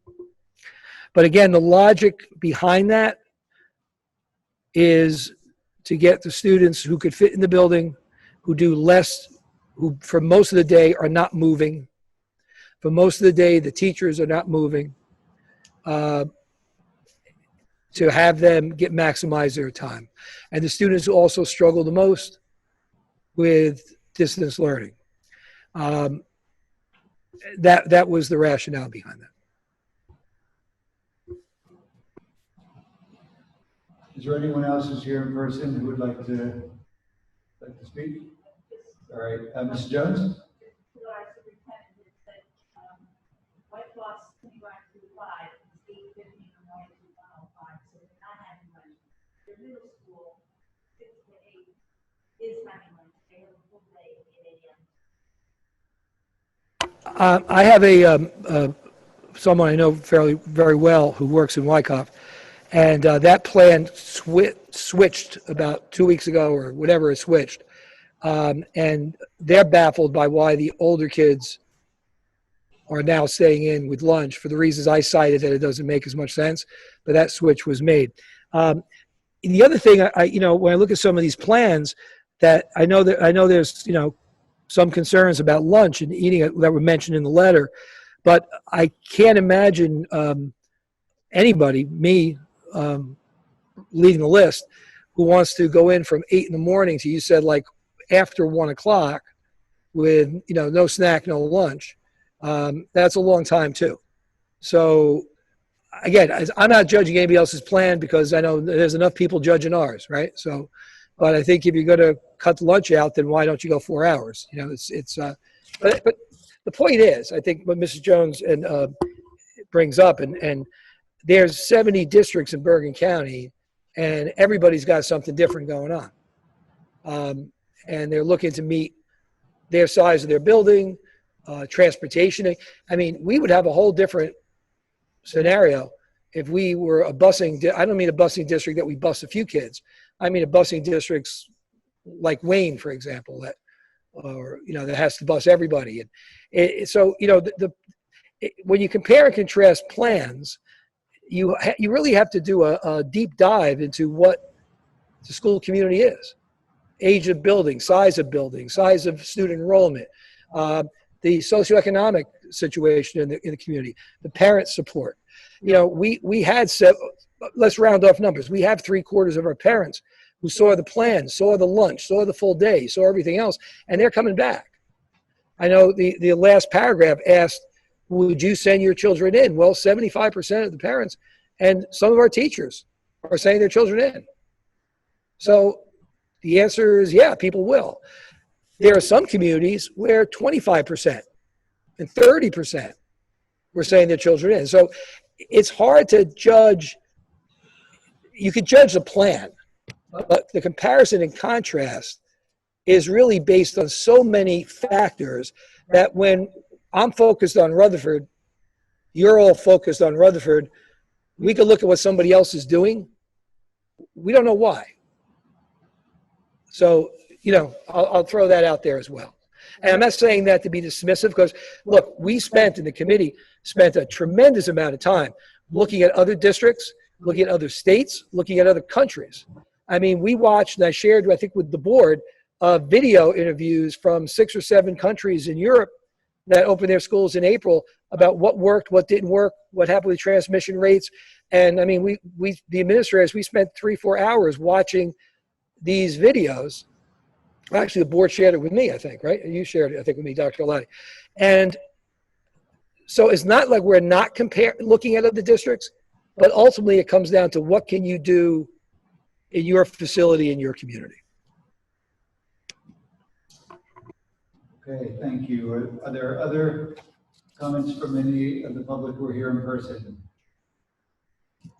But again, the logic behind that is to get the students who could fit in the building, who do less, who for most of the day are not moving. For most of the day, the teachers are not moving, to have them maximize their time. And the students who also struggle the most with distance learning. That was the rationale behind that. Is there anyone else who's here in person who would like to speak? All right, Ms. Jones? White Box 25 is 8:50 in the morning to 1:05, so they're not having lunch. Their middle school, 6 to 8, is having lunch. They have a full day at 8 a.m. I have someone I know very well who works in Wyckoff, and that plan switched about 2 weeks ago or whatever it switched, and they're baffled by why the older kids are now staying in with lunch for the reasons I cited, that it doesn't make as much sense, but that switch was made. The other thing, when I look at some of these plans, that I know there's, some concerns about lunch and eating that were mentioned in the letter, but I can't imagine anybody, me leading the list, who wants to go in from 8 in the morning to, you said, like after 1 o'clock with, no snack, no lunch. That's a long time too. So again, I'm not judging anybody else's plan because I know there's enough people judging ours, right? So, but I think if you're going to cut the lunch out, then why don't you go 4 hours? But the point is, I think what Mrs. Jones brings up, and there's 70 districts in Bergen County, and everybody's got something different going on. And they're looking to meet their size of their building, transportation. I mean, we would have a whole different scenario if we were a busing. I don't mean a busing district that we bus a few kids. I mean a busing districts like Wayne, for example, that has to bus everybody. And so when you compare and contrast plans, you really have to do a deep dive into what the school community is. Age of building, size of student enrollment, the socioeconomic situation in the community, the parent support. You know, we had, let's round off numbers. We have 3/4 of our parents who saw the plan, saw the lunch, saw the full day, saw everything else, and they're coming back. I know the last paragraph asked, would you send your children in? Well, 75% of the parents and some of our teachers are sending their children in. So the answer is, yeah, people will. There are some communities where 25% and 30% were sending their children in. So it's hard to judge. You could judge the plan, but the comparison and contrast is really based on so many factors that when I'm focused on Rutherford, you're all focused on Rutherford, we could look at what somebody else is doing. We don't know why. So, you know, I'll throw that out there as well. And I'm not saying that to be dismissive because, look, we spent in the committee, spent a tremendous amount of time looking at other districts, looking at other states, looking at other countries. I mean, we watched, and I shared, I think, with the board, video interviews from 6 or 7 countries in Europe that opened their schools in April about what worked, what didn't work, what happened with transmission rates. And I mean, the administrators, we spent 3-4 hours watching these videos. Actually, the board shared it with me, I think, right? You shared it, I think, with me, Dr. Alati. And so it's not like we're not looking at other districts, but ultimately it comes down to what can you do in your facility, in your community. Okay, thank you. Are there other comments from any of the public who are here in person?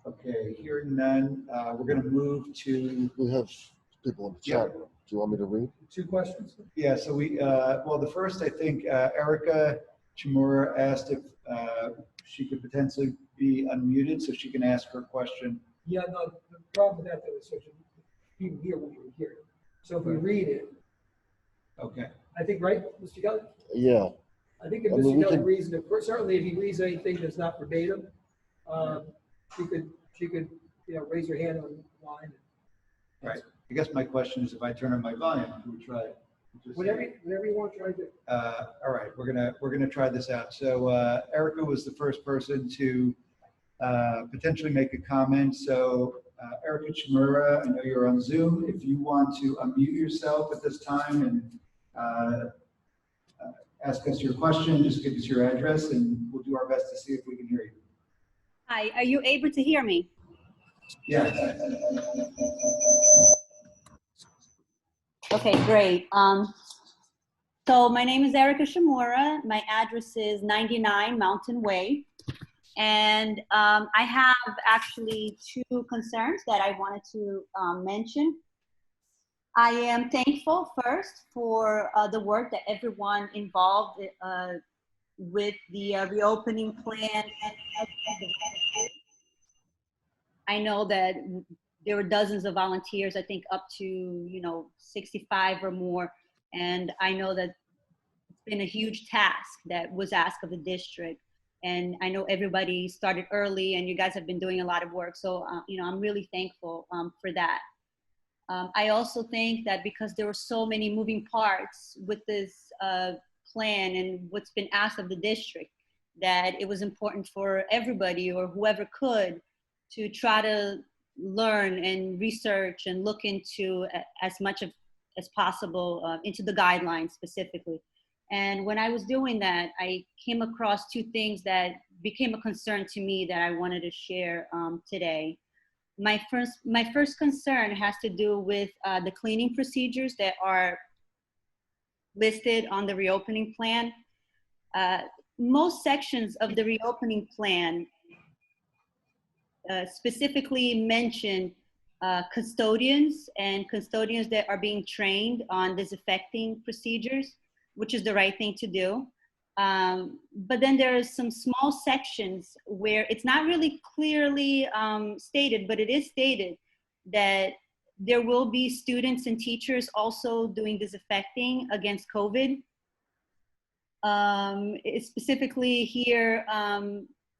Okay, hearing none, we're going to move to. We have people in the chat room. Do you want me to read? 2 questions. Yeah, so well, the first, I think, Erica Chimura asked if she could potentially be unmuted so she can ask her question. Yeah, no, the problem with that, though, is you can hear what you hear. So if we read it, Okay. I think, right, Mr. Kelly? Yeah. I think if I mean, Mr. we Kelly could- reads it, certainly if he reads anything that's not verbatim, she could, you know, raise her hand online. Right. I guess my question is if I turn on my volume, can we try it? Whatever you want to try to do. All right, we're gonna try this out. So Erica was the first person to potentially make a comment. So Erica Chimura, I know you're on Zoom. If you want to unmute yourself at this time and ask us your question, just give us your address and we'll do our best to see if we can hear you. Hi, are you able to hear me? Yeah. Okay, great. So my name is Erica Shimura. My address is 99 Mountain Way. And I have actually 2 concerns that I wanted to mention. I am thankful first for the work that everyone involved with the reopening plan. I know that there were dozens of volunteers, I think up to, 65 or more. And I know that it's been a huge task that was asked of the district. And I know everybody started early and you guys have been doing a lot of work. So, I'm really thankful for that. I also think that because there were so many moving parts with this plan and what's been asked of the district, that it was important for everybody or whoever could to try to learn and research and look into as much as possible into the guidelines specifically. And when I was doing that, I came across 2 things that became a concern to me that I wanted to share today. My first concern has to do with the cleaning procedures that are listed on the reopening plan. Most sections of the reopening plan specifically mention custodians and custodians that are being trained on disinfecting procedures, which is the right thing to do. But then there are some small sections where it's not really clearly stated, but it is stated that there will be students and teachers also doing disinfecting against COVID. It's specifically here,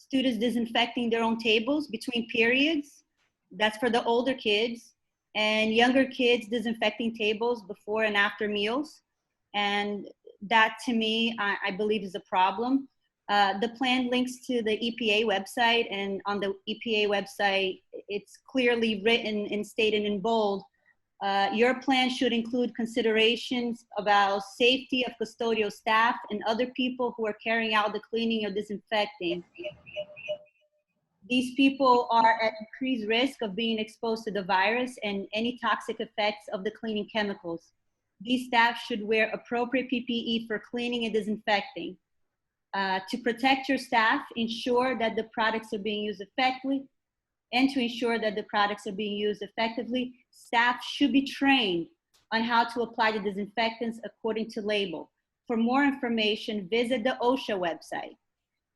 students disinfecting their own tables between periods. That's for the older kids. And younger kids disinfecting tables before and after meals. And that, to me, I believe is a problem. The plan links to the EPA website, and on the EPA website, it's clearly written and stated in bold. Your plan should include considerations about safety of custodial staff and other people who are carrying out the cleaning or disinfecting. These people are at increased risk of being exposed to the virus and any toxic effects of the cleaning chemicals. These staff should wear appropriate PPE for cleaning and disinfecting. To protect your staff, ensure that the products are being used effectively, and to ensure that the products are being used effectively, staff should be trained on how to apply the disinfectants according to label. For more information, visit the OSHA website.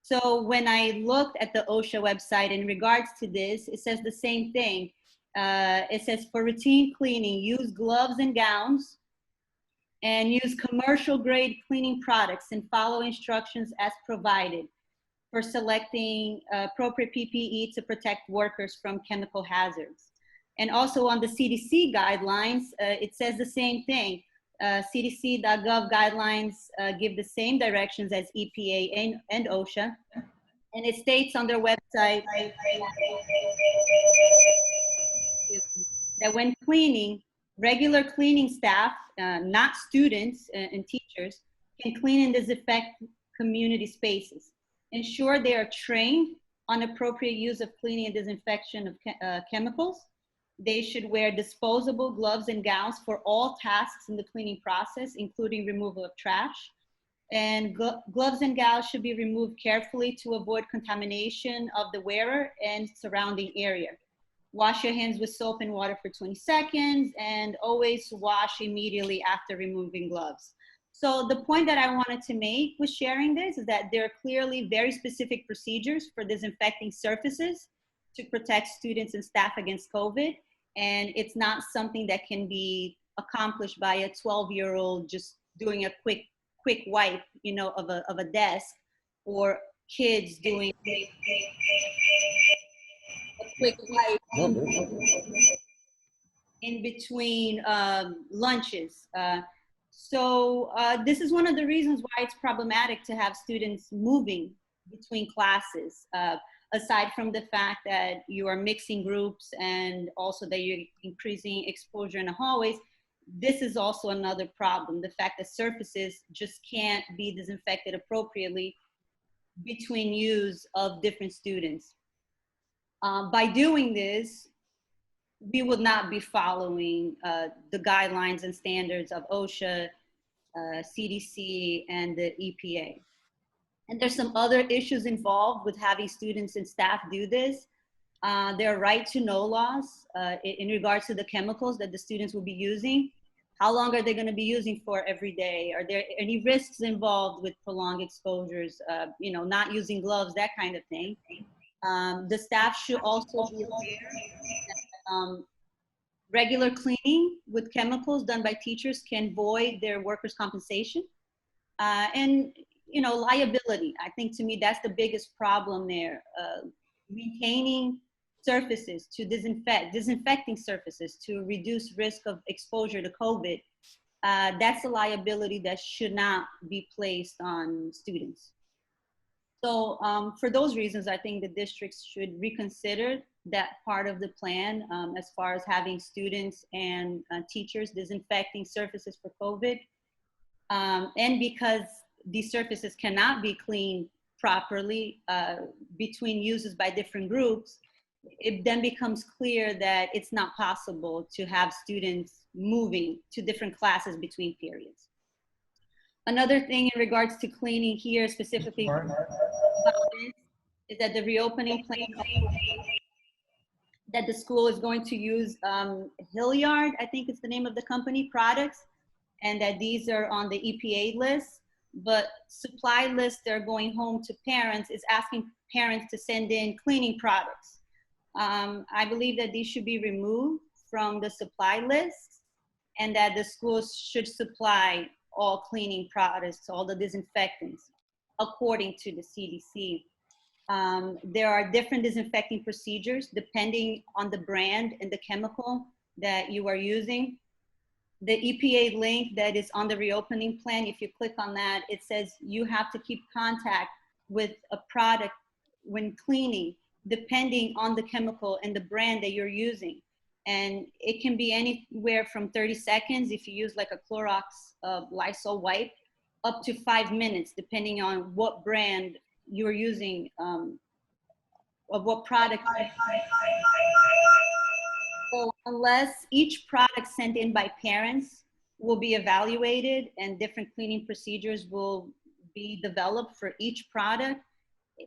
So when I looked at the OSHA website in regards to this, it says the same thing. It says for routine cleaning, use gloves and gowns and use commercial grade cleaning products and follow instructions as provided for selecting appropriate PPE to protect workers from chemical hazards. And also on the CDC guidelines, it says the same thing. CDC.gov guidelines give the same directions as EPA and OSHA. And it states on their website that when cleaning, regular cleaning staff, not students and teachers, can clean and disinfect community spaces. Ensure they are trained on appropriate use of cleaning and disinfection of chemicals. They should wear disposable gloves and gowns for all tasks in the cleaning process, including removal of trash. And gloves and gowns should be removed carefully to avoid contamination of the wearer and surrounding area. Wash your hands with soap and water for 20 seconds and always wash immediately after removing gloves. So the point that I wanted to make with sharing this is that there are clearly very specific procedures for disinfecting surfaces to protect students and staff against COVID. And it's not something that can be accomplished by a 12-year-old just doing a quick wipe, you know, of a desk, or kids doing a quick wipe in between lunches. So this is one of the reasons why it's problematic to have students moving between classes. Aside from the fact that you are mixing groups and also that you're increasing exposure in the hallways, this is also another problem. The fact that surfaces just can't be disinfected appropriately between use of different students. By doing this, we would not be following the guidelines and standards of OSHA, CDC, and the EPA. And there's some other issues involved with having students and staff do this. There are right to know laws in regards to the chemicals that the students will be using. How long are they going to be using for every day? Are there any risks involved with prolonged exposures? You know, not using gloves, that kind of thing. The staff should also be aware that regular cleaning with chemicals done by teachers can void their workers' compensation. And you know, liability. I think to me that's the biggest problem there. Maintaining surfaces to disinfecting surfaces to reduce risk of exposure to COVID. That's a liability that should not be placed on students. So for those reasons, I think the districts should reconsider that part of the plan as far as having students and teachers disinfecting surfaces for COVID. And because these surfaces cannot be cleaned properly between uses by different groups, it then becomes clear that it's not possible to have students moving to different classes between periods. Another thing in regards to cleaning here specifically is that the reopening plan that the school is going to use Hilliard, I think it's the name of the company, products, and that these are on the EPA list. But supply list they're going home to parents is asking parents to send in cleaning products. I believe that these should be removed from the supply list and that the schools should supply all cleaning products, all the disinfectants, according to the CDC. There are different disinfecting procedures depending on the brand and the chemical that you are using. The EPA link that is on the reopening plan, if you click on that, it says you have to keep contact with a product when cleaning, depending on the chemical and the brand that you're using. And it can be anywhere from 30 seconds if you use like a Clorox Lysol wipe, up to 5 minutes, depending on what brand you're using, of what product. So unless each product sent in by parents will be evaluated and different cleaning procedures will be developed for each product,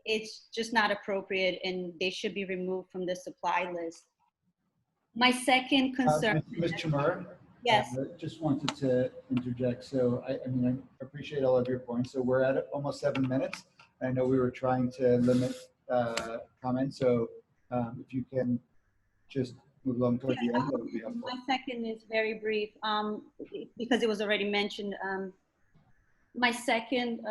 it's just not appropriate and they should be removed from the supply list. My second concern. Mr. Murr? Yes. Just wanted to interject. So I mean, I appreciate all of your points. So we're at almost 7 minutes. I know we were trying to limit comments. So if you can just move along toward the end, that would be helpful. My second is very brief because it was already mentioned. My second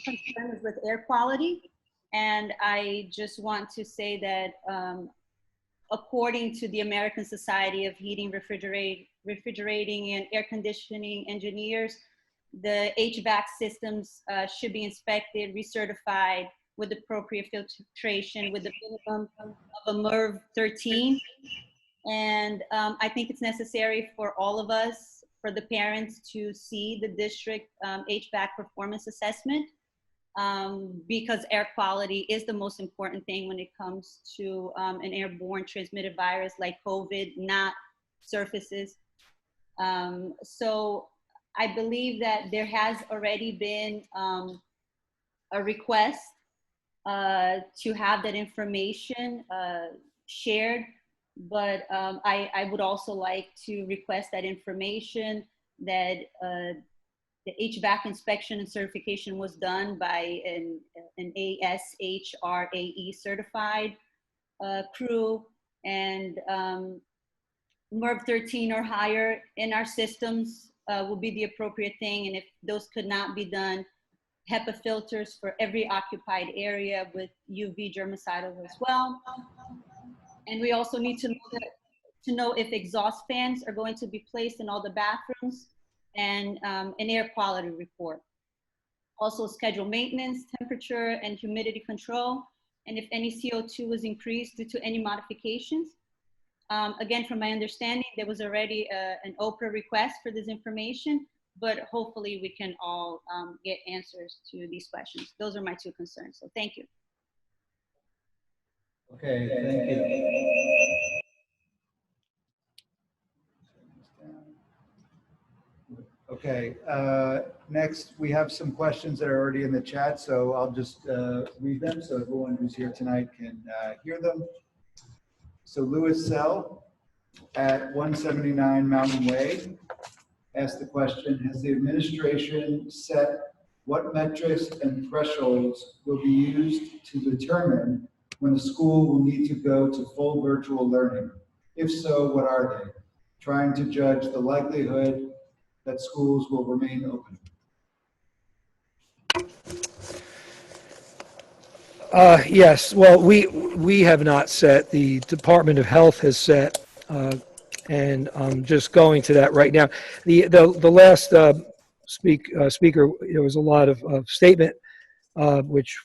concern is with air quality. And I just want to say that according to the American Society of Heating, Refrigerating and Air Conditioning Engineers, the HVAC systems should be inspected, recertified with appropriate filtration with a minimum of a MERV 13. And I think it's necessary for all of us, for the parents to see the district HVAC performance assessment because air quality is the most important thing when it comes to an airborne transmitted virus like COVID, not surfaces. So I believe that there has already been a request to have that information shared, but I would also like to request that information that the HVAC inspection and certification was done by an ASHRAE certified crew, and MERV 13 or higher in our systems will be the appropriate thing. And if those could not be done, HEPA filters for every occupied area with UV germicidal as well. And we also need to know if exhaust fans are going to be placed in all the bathrooms, and an air quality report. Also schedule maintenance, temperature and humidity control, and if any CO2 was increased due to any modifications. Again, from my understanding, there was already an Oprah request for this information, but hopefully we can all get answers to these questions. Those are my two concerns, so thank you. Okay, thank you. Okay, next we have some questions that are already in the chat, so I'll just read them so everyone who's here tonight can hear them. So Louis Sell at 179 Mountain Way asked the question, has the administration set what metrics and thresholds will be used to determine when a school will need to go to full virtual learning? If so, what are they? Trying to judge the likelihood that schools will remain open. Yes, well, we have not set, the Department of Health has set, and I'm just going to that right now. The last speaker, there was a lot of statement, which,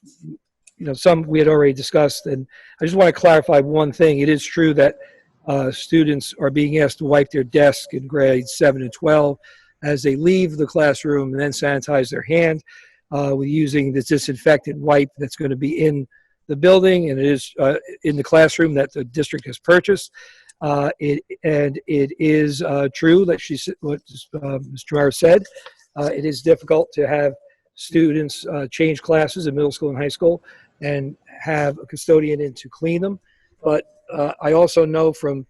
you know, some we had already discussed, and I just want to clarify one thing. It is true that students are being asked to wipe their desk in grades 7 and 12 as they leave the classroom and then sanitize their hand with using this disinfectant wipe that's going to be in the building, and it is in the classroom that the district has purchased. It is true that what Mr. Mara said. It is difficult to have students change classes in middle school and high school and have a custodian in to clean them. But I also know from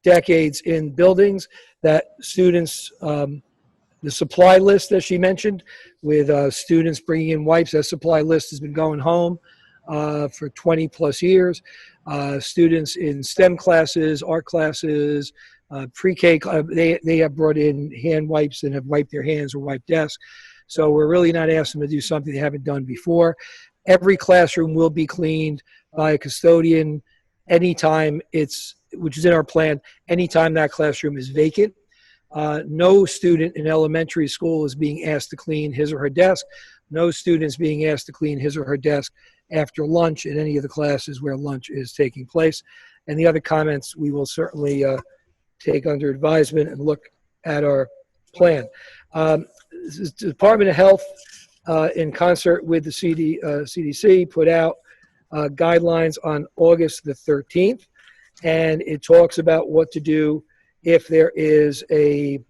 decades in buildings that students, the supply list that she mentioned with students bringing in wipes, that supply list has been going home for 20 plus years. Students in STEM classes, art classes, pre-K, they have brought in hand wipes and have wiped their hands or wiped desks. So we're really not asking them to do something they haven't done before. every classroom will be cleaned by a custodian anytime which is in our plan, anytime that classroom is vacant. No student in elementary school is being asked to clean his or her desk. No student is being asked to clean his or her desk after lunch in any of the classes where lunch is taking place. And the other comments we will certainly take under advisement and look at our plan. The Department of Health, in concert with the CDC, put out guidelines on August the 13th, and it talks about what to do if there is a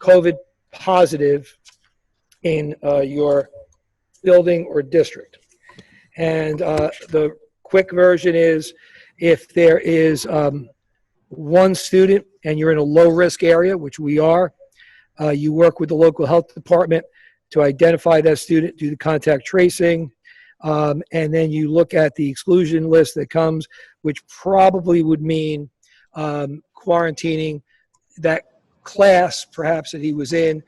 COVID positive in your building or district. And the quick version is, if there is one student and you're in a low-risk area, which we are, you work with the local health department to identify that student, do the contact tracing, and then you look at the exclusion list that comes, which probably would mean quarantining that class, perhaps, that he was in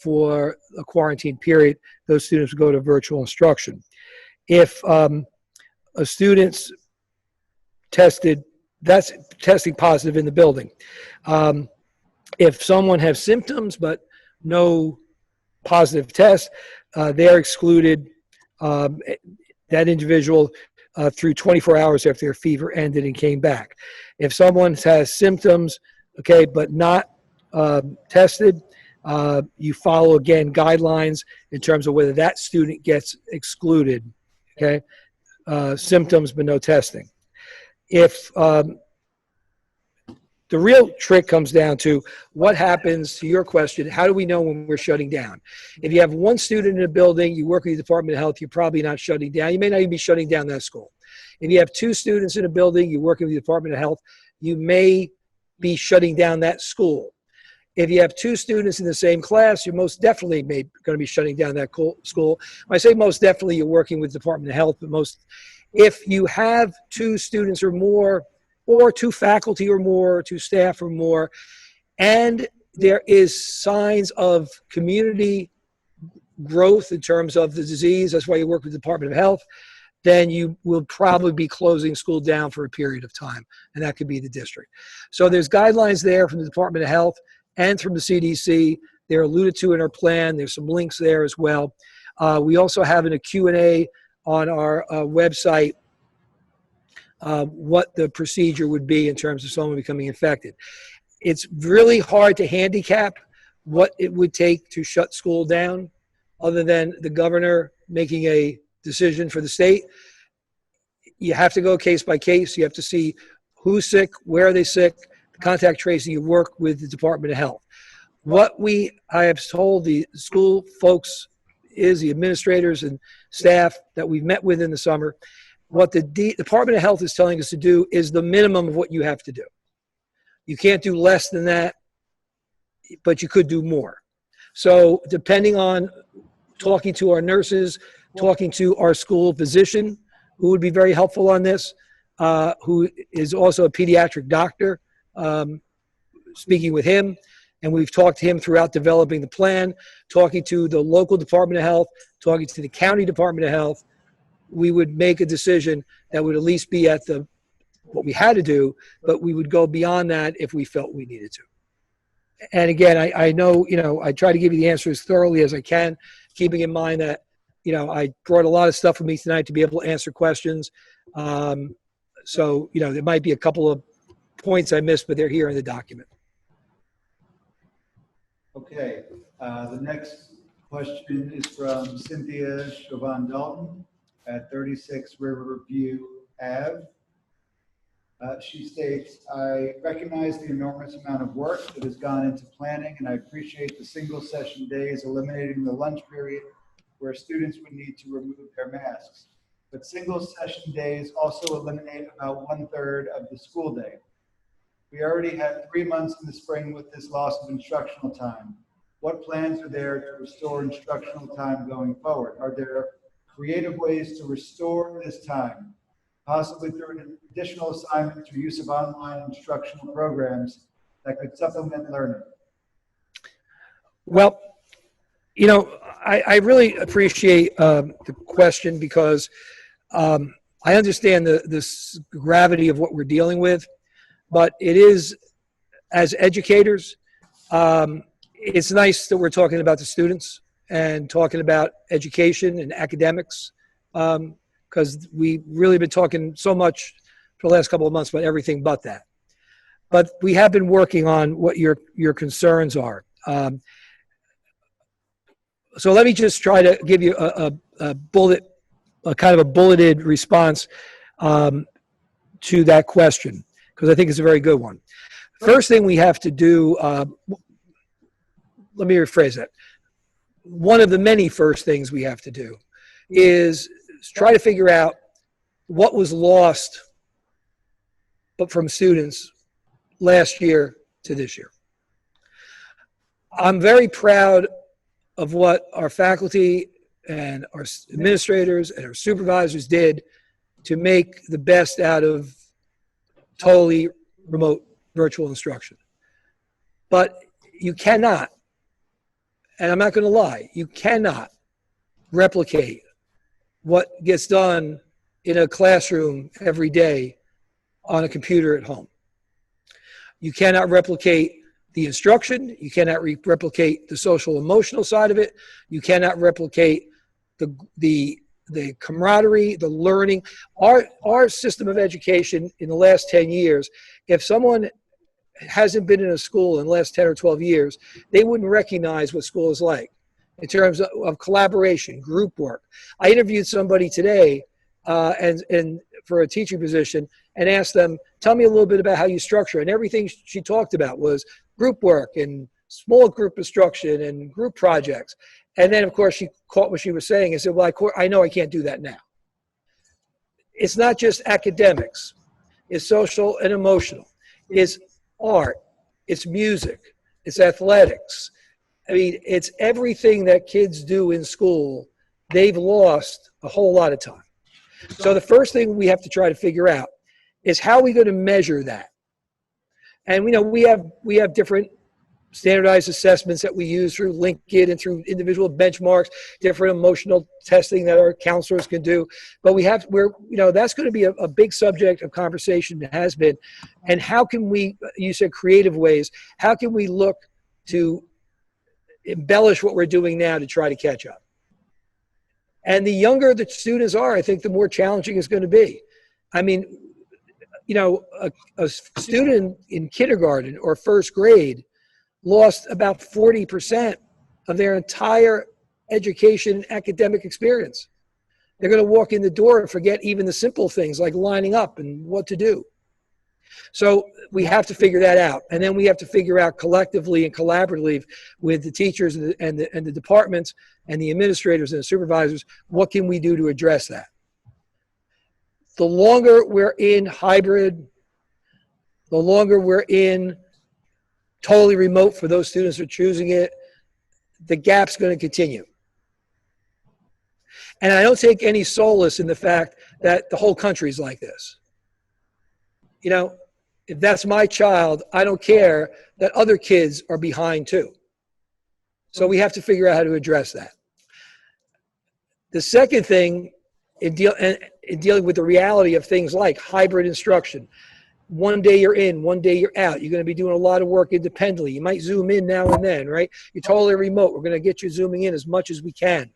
for a quarantine period. Those students would go to virtual instruction. If a student's tested, that's testing positive in the building. If someone has symptoms but no positive test, they're excluded, that individual, through 24 hours after their fever ended and came back. If someone has symptoms, okay, but not tested, you follow, again, guidelines in terms of whether that student gets excluded, okay? Symptoms but no testing. If the real trick comes down to what happens to your question, how do we know when we're shutting down? If you have one student in a building, you work with the Department of Health, you're probably not shutting down. You may not even be shutting down that school. If you have two students in a building, you're working with the Department of Health, you may be shutting down that school. If you have two students in the same class, you're most definitely going to be shutting down that school. When I say most definitely, you're working with the Department of Health, but if you have two students or more, or two faculty or more, or two staff or more, and there is signs of community growth in terms of the disease, that's why you work with the Department of Health, then you will probably be closing school down for a period of time, and that could be the district. So there's guidelines there from the Department of Health and from the CDC. They're alluded to in our plan. There's some links there as well. We also have a Q&A on our website, what the procedure would be in terms of someone becoming infected. It's really hard to handicap what it would take to shut school down, other than the governor making a decision for the state. You have to go case by case. You have to see who's sick, where are they sick, the contact tracing. You work with the Department of Health. What I have told the school folks is, the administrators and staff that we've met with in the summer, what the Department of Health is telling us to do is the minimum of what you have to do. You can't do less than that, but you could do more. So depending on talking to our nurses, talking to our school physician, who would be very helpful on this, who is also a pediatric doctor, speaking with him, and we've talked to him throughout developing the plan, talking to the local Department of Health, talking to the county Department of Health. We would make a decision that would at least be at what we had to do, but we would go beyond that if we felt we needed to. And again, I know, I try to give you the answer as thoroughly as I can, keeping in mind that, I brought a lot of stuff with me tonight to be able to answer questions. So, there might be a couple of points I missed, but they're here in the document. Okay, the next question is from Cynthia Chauvin Dalton at 36 Riverview Ave. She states, I recognize the enormous amount of work that has gone into planning, and I appreciate the single session days eliminating the lunch period where students would need to remove their masks. But single session days also eliminate about 1/3 of the school day. We already had 3 months in the spring with this loss of instructional time. What plans are there to restore instructional time going forward? Are there creative ways to restore this time, possibly through an additional assignment or use of online instructional programs that could supplement learning? Well, You know, I really appreciate the question because I understand the gravity of what we're dealing with, but it is, as educators, it's nice that we're talking about the students and talking about education and academics, because we've really been talking so much for the last couple of months about everything but that. But we have been working on what your concerns are. So let me just try to give you a kind of a bulleted response to that question, because I think it's a very good one. First thing we have to do, let me rephrase that. One of the many first things we have to do is try to figure out what was lost but from students last year to this year. I'm very proud of what our faculty and our administrators and our supervisors did to make the best out of totally remote virtual instruction. But you cannot, and I'm not going to lie, you cannot replicate what gets done in a classroom every day on a computer at home. You cannot replicate the instruction. You cannot replicate the social emotional side of it. You cannot replicate the camaraderie, the learning. Our system of education in the last 10 years, if someone hasn't been in a school in the last 10 or 12 years, they wouldn't recognize what school is like in terms of collaboration, group work. I interviewed somebody today and for a teaching position and asked them, tell me a little bit about how you structure. And everything she talked about was group work and small group instruction and group projects. And then, of course, she caught what she was saying and said, well, I know I can't do that now. It's not just academics. It's social and emotional. It's art. It's music. It's athletics. I mean, it's everything that kids do in school. They've lost a whole lot of time. So the first thing we have to try to figure out is how are we going to measure that? And we have different standardized assessments that we use through Linkit and through individual benchmarks, different emotional testing that our counselors can do. But that's going to be a big subject of conversation that has been. And how can we, you said creative ways, how can we look to embellish what we're doing now to try to catch up? And the younger the students are, I think the more challenging it's going to be. I mean, a student in kindergarten or first grade lost about 40% of their entire education and academic experience. They're going to walk in the door and forget even the simple things like lining up and what to do. So we have to figure that out. And then we have to figure out collectively and collaboratively with the teachers and the departments and the administrators and the supervisors, what can we do to address that? The longer we're in hybrid, the longer we're in totally remote for those students who are choosing it, the gap's going to continue. And I don't take any solace in the fact that the whole country's like this. If that's my child, I don't care that other kids are behind too. So we have to figure out how to address that. The second thing in dealing with the reality of things like hybrid instruction, one day you're in, one day you're out. You're going to be doing a lot of work independently. You might Zoom in now and then, right? You're totally remote. We're going to get you Zooming in as much as we can.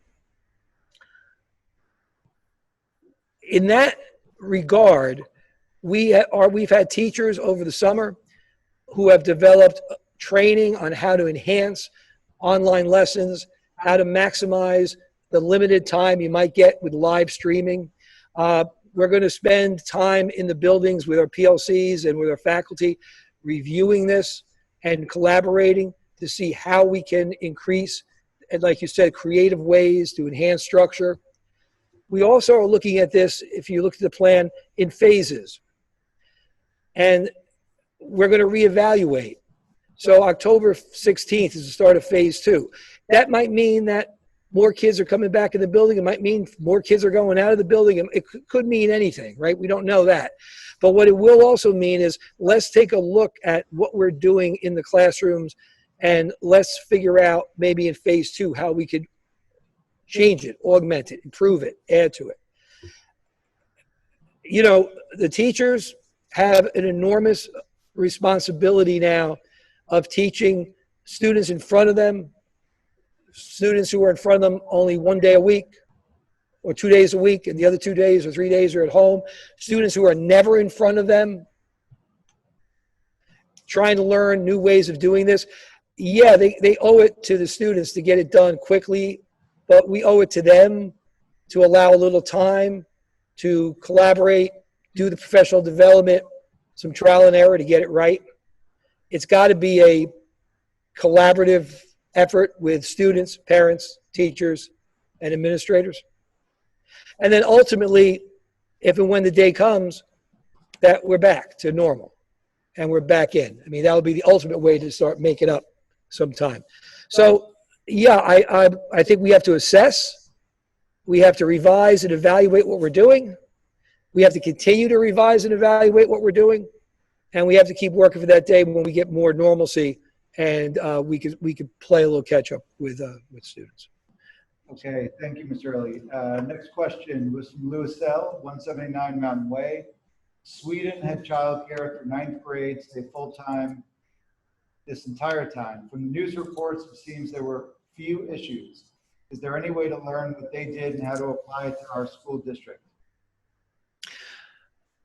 In that regard, we've had teachers over the summer who have developed training on how to enhance online lessons, how to maximize the limited time you might get with live streaming. We're going to spend time in the buildings with our PLCs and with our faculty reviewing this and collaborating to see how we can increase, and like you said, creative ways to enhance structure. We also are looking at this, if you look at the plan, in phases. And we're going to reevaluate. So October 16th is the start of phase 2. That might mean that more kids are coming back in the building. It might mean more kids are going out of the building. It could mean anything, right? We don't know that. But what it will also mean is let's take a look at what we're doing in the classrooms and let's figure out maybe in phase 2 how we could change it, augment it, improve it, add to it. You know, the teachers have an enormous responsibility now of teaching students in front of them, students who are in front of them only 1 day a week or 2 days a week, and the other 2 days or 3 days are at home, students who are never in front of them, trying to learn new ways of doing this. Yeah, they owe it to the students to get it done quickly, but we owe it to them to allow a little time to collaborate, do the professional development, some trial and error to get it right. It's got to be a collaborative effort with students, parents, teachers, and administrators. And then ultimately, if and when the day comes that we're back to normal and we're back in, I mean, that would be the ultimate way to start making up some time. So, yeah, I think we have to assess. We have to revise and evaluate what we're doing. We have to continue to revise and evaluate what we're doing. And we have to keep working for that day when we get more normalcy and we could play a little catch up with students. Okay, thank you, Mr. Early. Next question was from Lewis L., 179 Mountain Way. Sweden had childcare through 9th grade, stay full-time this entire time. From the news reports, it seems there were few issues. Is there any way to learn what they did and how to apply it to our school district?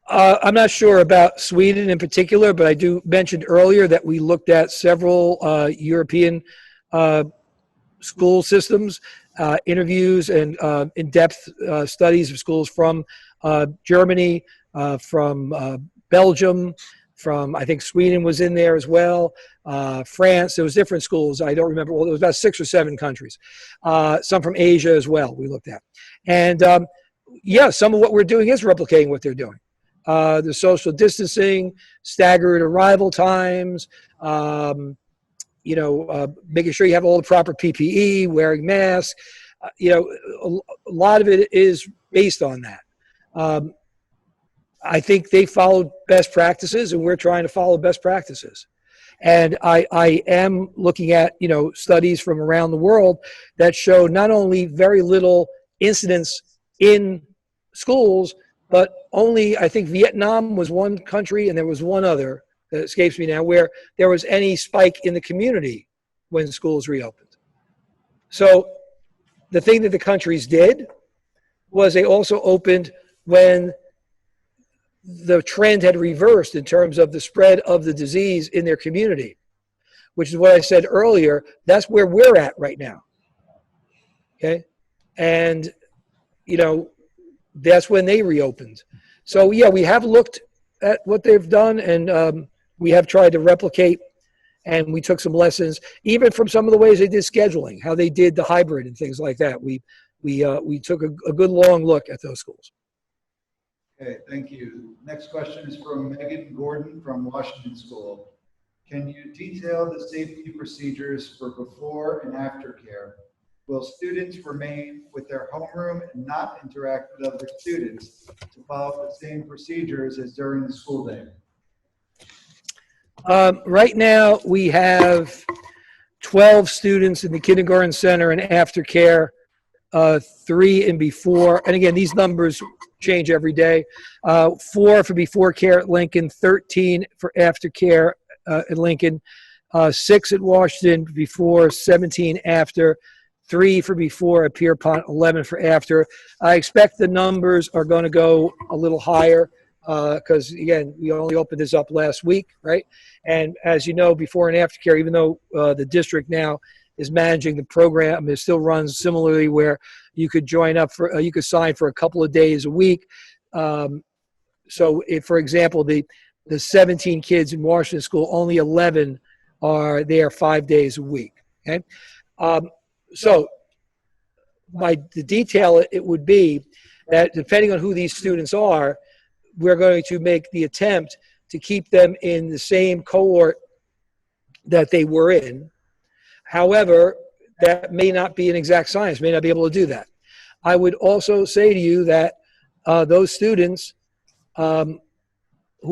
I'm not sure about Sweden in particular, but I mentioned earlier that we looked at several European school systems, interviews and in-depth studies of schools from Germany, from Belgium, from, I think Sweden was in there as well, France. There was different schools. I don't remember. Well, there was about 6 or 7 countries. Some from Asia as well we looked at. And yeah, some of what we're doing is replicating what they're doing. The social distancing, staggered arrival times, making sure you have all the proper PPE, wearing masks. A lot of it is based on that. I think they followed best practices, and we're trying to follow best practices. And I am looking at, studies from around the world that show not only very little incidence in schools, but only, I think Vietnam was one country, and there was one other that escapes me now, where there was any spike in the community when schools reopened. So the thing that the countries did was they also opened when the trend had reversed in terms of the spread of the disease in their community, which is what I said earlier. That's where we're at right now. Okay. And, that's when they reopened. So yeah, we have looked at what they've done, and we have tried to replicate, and we took some lessons, even from some of the ways they did scheduling, how they did the hybrid and things like that. We took a good long look at those schools. Okay, thank you. Next question is from Megan Gordon from Washington School. Can you detail the safety procedures for before and after care? Will students remain with their homeroom and not interact with other students to follow the same procedures as during the school day? Right now, we have 12 students in the kindergarten center and aftercare, 3 in before. And again, these numbers change every day. 4 for before care at Lincoln, 13 for aftercare at Lincoln, 6 at Washington before, 17 after, 3 for before at Pierpont, 11 for after. I expect the numbers are going to go a little higher because, again, we only opened this up last week, right? And as you know, before and after care, even though the district now is managing the program, it still runs similarly where you could join up for, you could sign for a couple of days a week. So if, for example, the 17 kids in Washington School, only 11 are there 5 days a week, okay? So the detail, it would be that depending on who these students are, we're going to make the attempt to keep them in the same cohort that they were in. However, that may not be an exact science, may not be able to do that. I would also say to you that those students who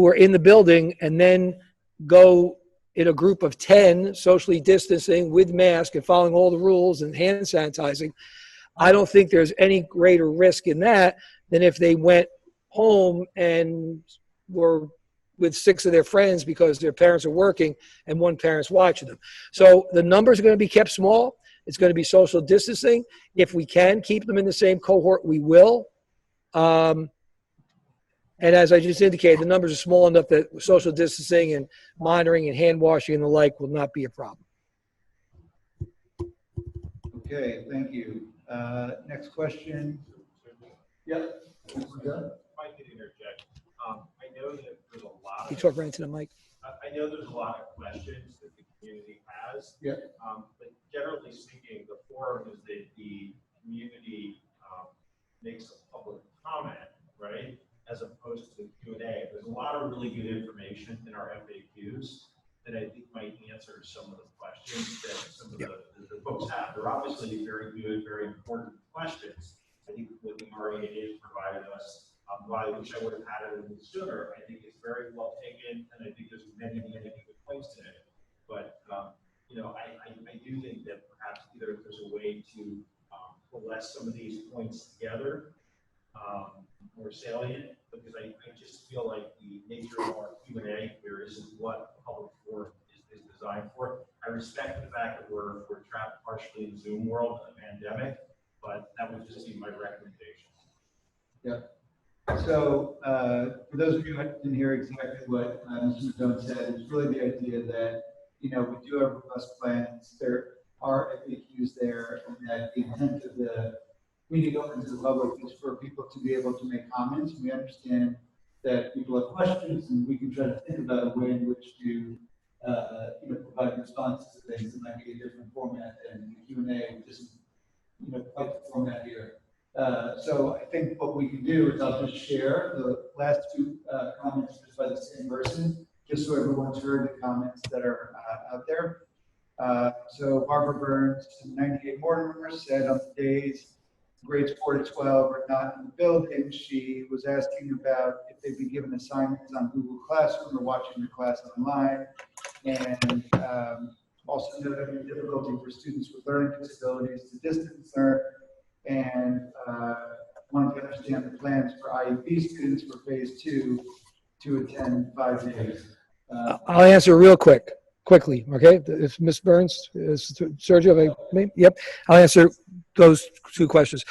are in the building and then go in a group of 10, socially distancing with mask and following all the rules and hand sanitizing, I don't think there's any greater risk in that than if they went home and were with 6 of their friends because their parents are working and one parent's watching them. So the numbers are going to be kept small. It's going to be social distancing. If we can keep them in the same cohort, we will. And as I just indicated, the numbers are small enough that social distancing and monitoring and hand washing and the like will not be a problem. Okay, thank you. Next question. Yep. If I could interject, I know that there's a lot You of, talk right into the mic. I know there's a lot of questions that the community has. Yeah. But generally speaking, the forum is that the community makes a public comment, right? As opposed to Q&A. There's a lot of really good information in our FAQs that I think might answer some of the questions that some of the folks have. They're obviously very good, very important questions. I think what the REA has provided us, while I wish I would have had it a little sooner, I think it's very well taken, and I think there's many, many good points in it. But you know, I do think that perhaps either there's a way to coalesce some of these points together, more salient, because I just feel like the nature of our Q&A here isn't what a public forum is designed for. I respect the fact that we're trapped partially in Zoom world in a pandemic, but that would just be my recommendation. Yeah. So for those of you who didn't hear exactly what Mr. Mazzone said, it's really the idea that, you know, we do have robust plans. There are FAQs there, and that the intent of the meeting open to the public is for people to be able to make comments. We understand that people have questions, and we can try to think about a way in which to you know, provide responses to things that might be a different format than the Q&A, which isn't, you know, quite the format here. So I think what we can do is I'll just share the last 2 comments just by the same person, just so everyone's heard the comments that are out there. So Barbara Burns, 98 Mortimer, said on the days grades 4 to 12 are not in the building, she was asking about if they'd be given assignments on Google Classroom or watching the class online, and also noted difficulty for students with learning disabilities to distance learn, and wanted to understand the plans for IEP students for phase 2 to attend 5 days. I'll answer real quickly, okay? If Ms. Burns, Sergio, yep, I'll answer those 2 questions.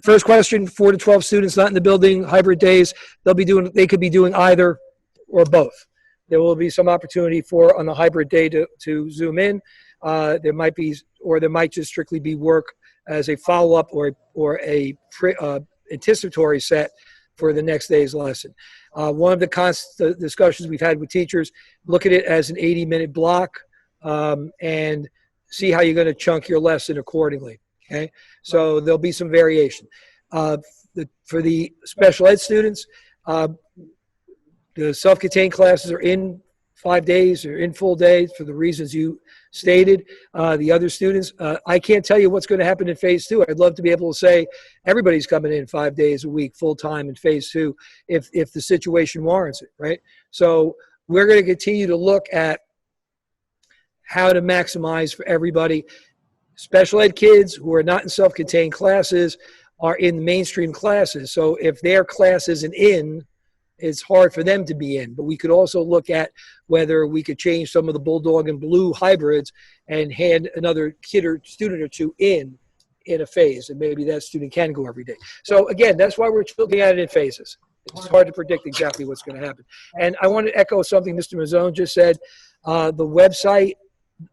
First question, 4 to 12 students not in the building, hybrid days, they could be doing either or both. There will be some opportunity for on the hybrid day to zoom in. There might just strictly be work as a follow-up or a anticipatory set for the next day's lesson. One of the constant discussions we've had with teachers, look at it as an 80-minute block and see how you're going to chunk your lesson accordingly, okay? So there'll be some variation. For the special ed students, the self-contained classes are in 5 days or in full days for the reasons you stated. The other students, I can't tell you what's going to happen in phase 2. I'd love to be able to say everybody's coming in 5 days a week full time in phase 2 if the situation warrants it, right? So we're going to continue to look at how to maximize for everybody. Special ed kids who are not in self-contained classes are in mainstream classes. So if their class isn't in, it's hard for them to be in. But we could also look at whether we could change some of the Bulldog and Blue hybrids and hand another kid or student or 2 in a phase, and maybe that student can go every day. So again, that's why we're looking at it in phases. It's hard to predict exactly what's going to happen. And I want to echo something Mr. Mazzone just said. The website,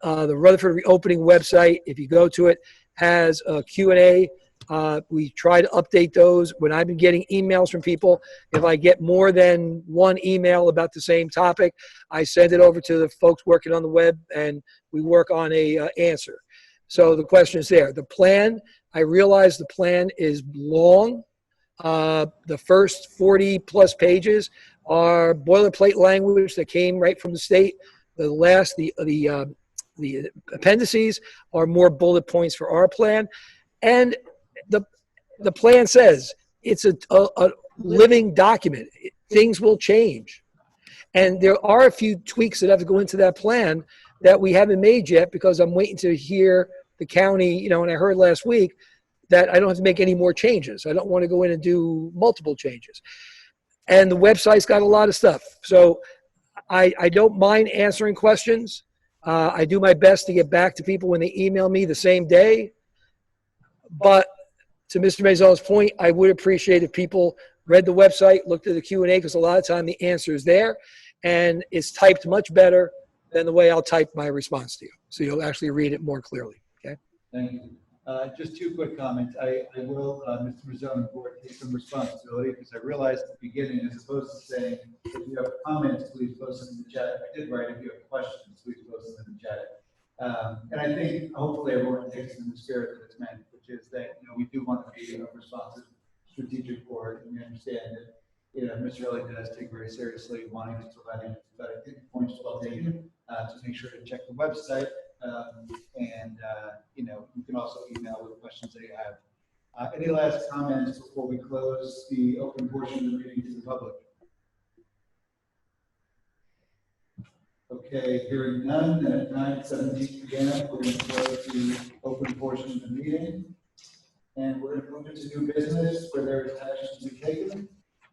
the Rutherford Reopening website, if you go to it, has a Q&A. We try to update those. When I've been getting emails from people, if I get more than 1 email about the same topic, I send it over to the folks working on the web, and we work on a answer. So the question is there. The plan, I realize the plan is long. The first 40-plus pages are boilerplate language that came right from the state. The appendices are more bullet points for our plan. And the plan says it's a living document. Things will change. And there are a few tweaks that have to go into that plan that we haven't made yet because I'm waiting to hear the county, you know, and I heard last week that I don't have to make any more changes. I don't want to go in and do multiple changes. And the website's got a lot of stuff. So I don't mind answering questions. I do my best to get back to people when they email me the same day. But to Mr. Maison's point, I would appreciate if people read the website, looked at the Q&A, because a lot of time the answer is there, and it's typed much better than the way I'll type my response to you. So you'll actually read it more clearly, okay? Thank you. Just two quick comments. I will, Mr. Mazzone and board, take some responsibility because I realized at the beginning, as opposed to saying, if you have comments, please post them in the chat. I did write, if you have questions, please post them in the chat. And I think hopefully everyone takes it in the spirit that it's meant, which is that, you know, we do want to be a responsive, strategic board, and we understand that, you know, Mr. Elliott does take very seriously wanting to provide answers, but I think the point is well taken, to make sure to check the website. You know, you can also email with questions that you have. Any last comments before we close the open portion of the meeting to the public? Okay, hearing none, then at 9:17 p.m., we're going to close the open portion of the meeting. And we're going to move into new business where there is action to be taken.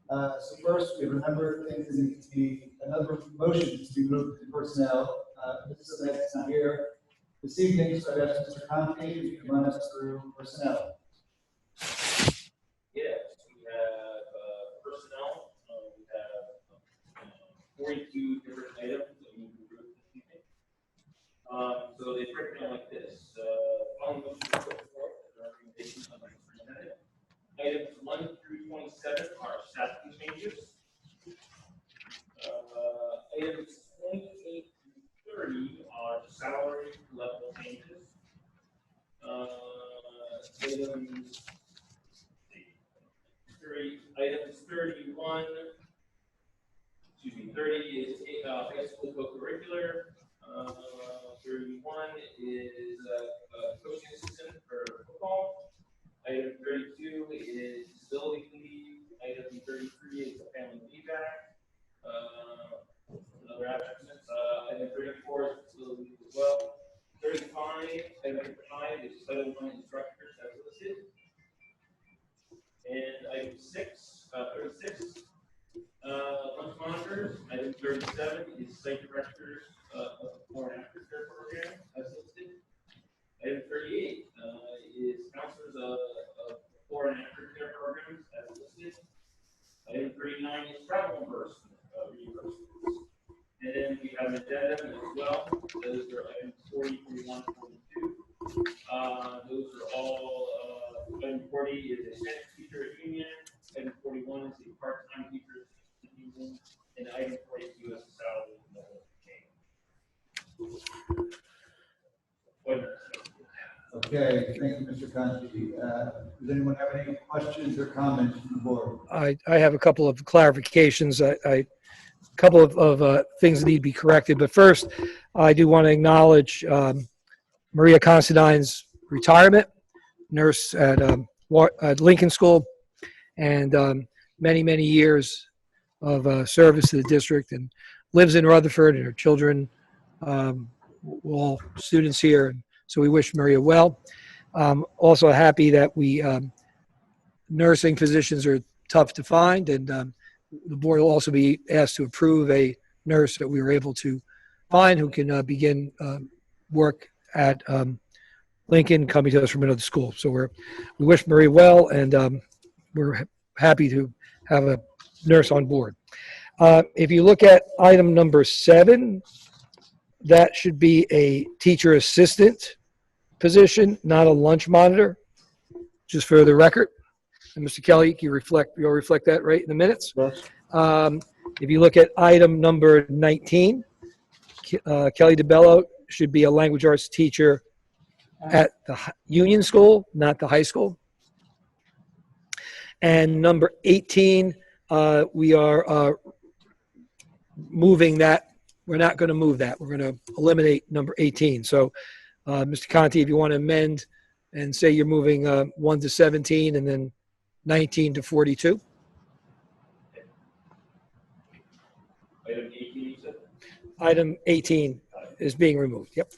So first, we have a number of things that need to be, a number of motions to be moved to personnel. Mrs. Smith's not here this evening, so I've asked Mr. Conte if you can run us through personnel. Yes, we have personnel. We have 42 different items that we can group this evening. So they break down like this. Following motion to put forth the recommendation of the superintendent. Items 1 through 27 are staffing changes. Items 28 through 30 are salary level changes. Items 31, 30 is high school co-curricular. 31 is coaching assistant for football. Item 32 is disability leave. Item 33 is a family feedback. Another absence. Item 34 is disability leave as well. 35, item 5 is Title I instructors as listed. And item 36, lunch monitors. Item 37 is site directors of the before and after care program as listed. Item 38 is counselors of before and after care programs as listed. Item 39 is travel reimbursements. And then we have an addendum as well. Those are items 40, 41, 42. Those are all, item 40 is a Spanish teacher union. Item 41 is a part-time teacher union. And item 42 is a salary level change. Okay, thank you, Mr. Conti. Does anyone have any questions or comments from the board? I have a couple of clarifications. A couple of things that need to be corrected. But first, I do want to acknowledge Maria Considine's retirement, nurse at Lincoln School, and many, many years of service to the district, and lives in Rutherford, and her children, all students here. And so we wish Maria well. Also happy that nursing positions are tough to find, and the board will also be asked to approve a nurse that we were able to find who can begin work at Lincoln, coming to us from another school. So we wish Maria well, and we're happy to have a nurse on board. If you look at item number 7, that should be a teacher assistant position, not a lunch monitor, just for the record. And Mr. Kelly, you'll reflect that right in the minutes. Yes. If you look at item number 19, Kelly DeBello should be a language arts teacher at the Union School, not the high school. And number 18, we are moving that. We're not going to move that. We're going to eliminate number 18. So, Mr. Conti, if you want to amend and say you're moving 1 to 17 and then 19 to 42. Item 18 Item 18 is being removed. Yep.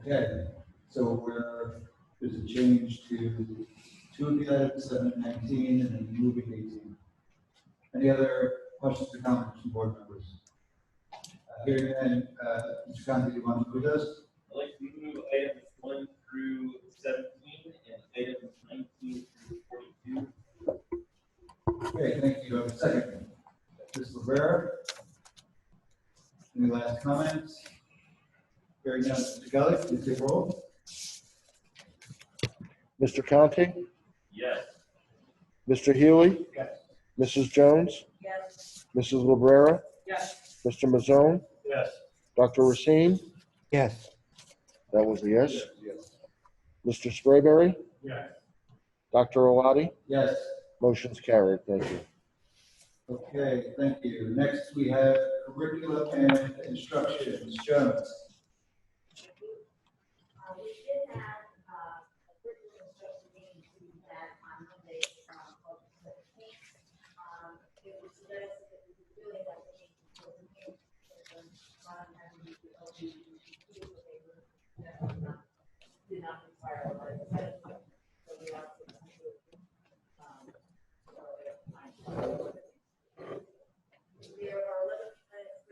Okay, so there's a change to two of the items, 7 and 19, and then moving 18. Any other questions or comments from board members? Here, and Mr. Conti, do you want to move those? I'd like to move items 1 through 17 and items 19 through 42. Okay, thank you. Do I have a second? Ms. Rivera? Any last comments? Hearing none, Mr. Kelly, please take roll. Mr. Conti, Yes. Mr. Healy, Yes. Mrs. Jones, Yes. Mrs. Cabrera, Yes. Mr. Mazzone, Yes. Dr. Racine, Yes. that was a yes. Yes. Mr. Sprayberry, Yes. Dr. Oladi, Yes. motion's carried. Thank you. Okay, thank you. Next, we have curriculum and instruction. Ms. Jones. We did have, a curriculum instruction meeting to be had on Monday, August 17th. It was suggested that we could really have a meeting for the meeting, having the LGBTQ, but they were definitely not, did not require a lot of attention. So we also, there are 11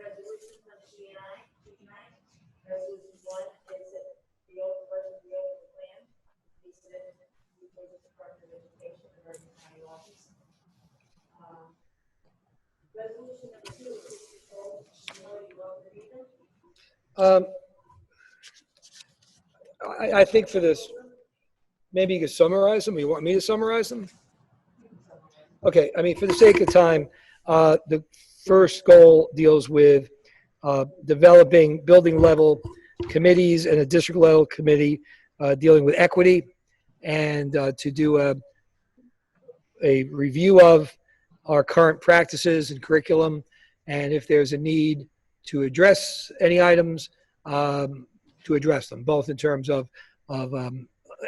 resolutions on tonight. Resolution 1 is that the open plan be submitted to the Department of Education and Oregon County Office. Resolution number 2 is control. You want to read them? I think for this, maybe you could summarize them. You want me to summarize them? Okay, I mean, for the sake of time, the first goal deals with developing building level committees and a district level committee dealing with equity, and to do a review of our current practices and curriculum, and if there's a need to address any items, to address them, both in terms of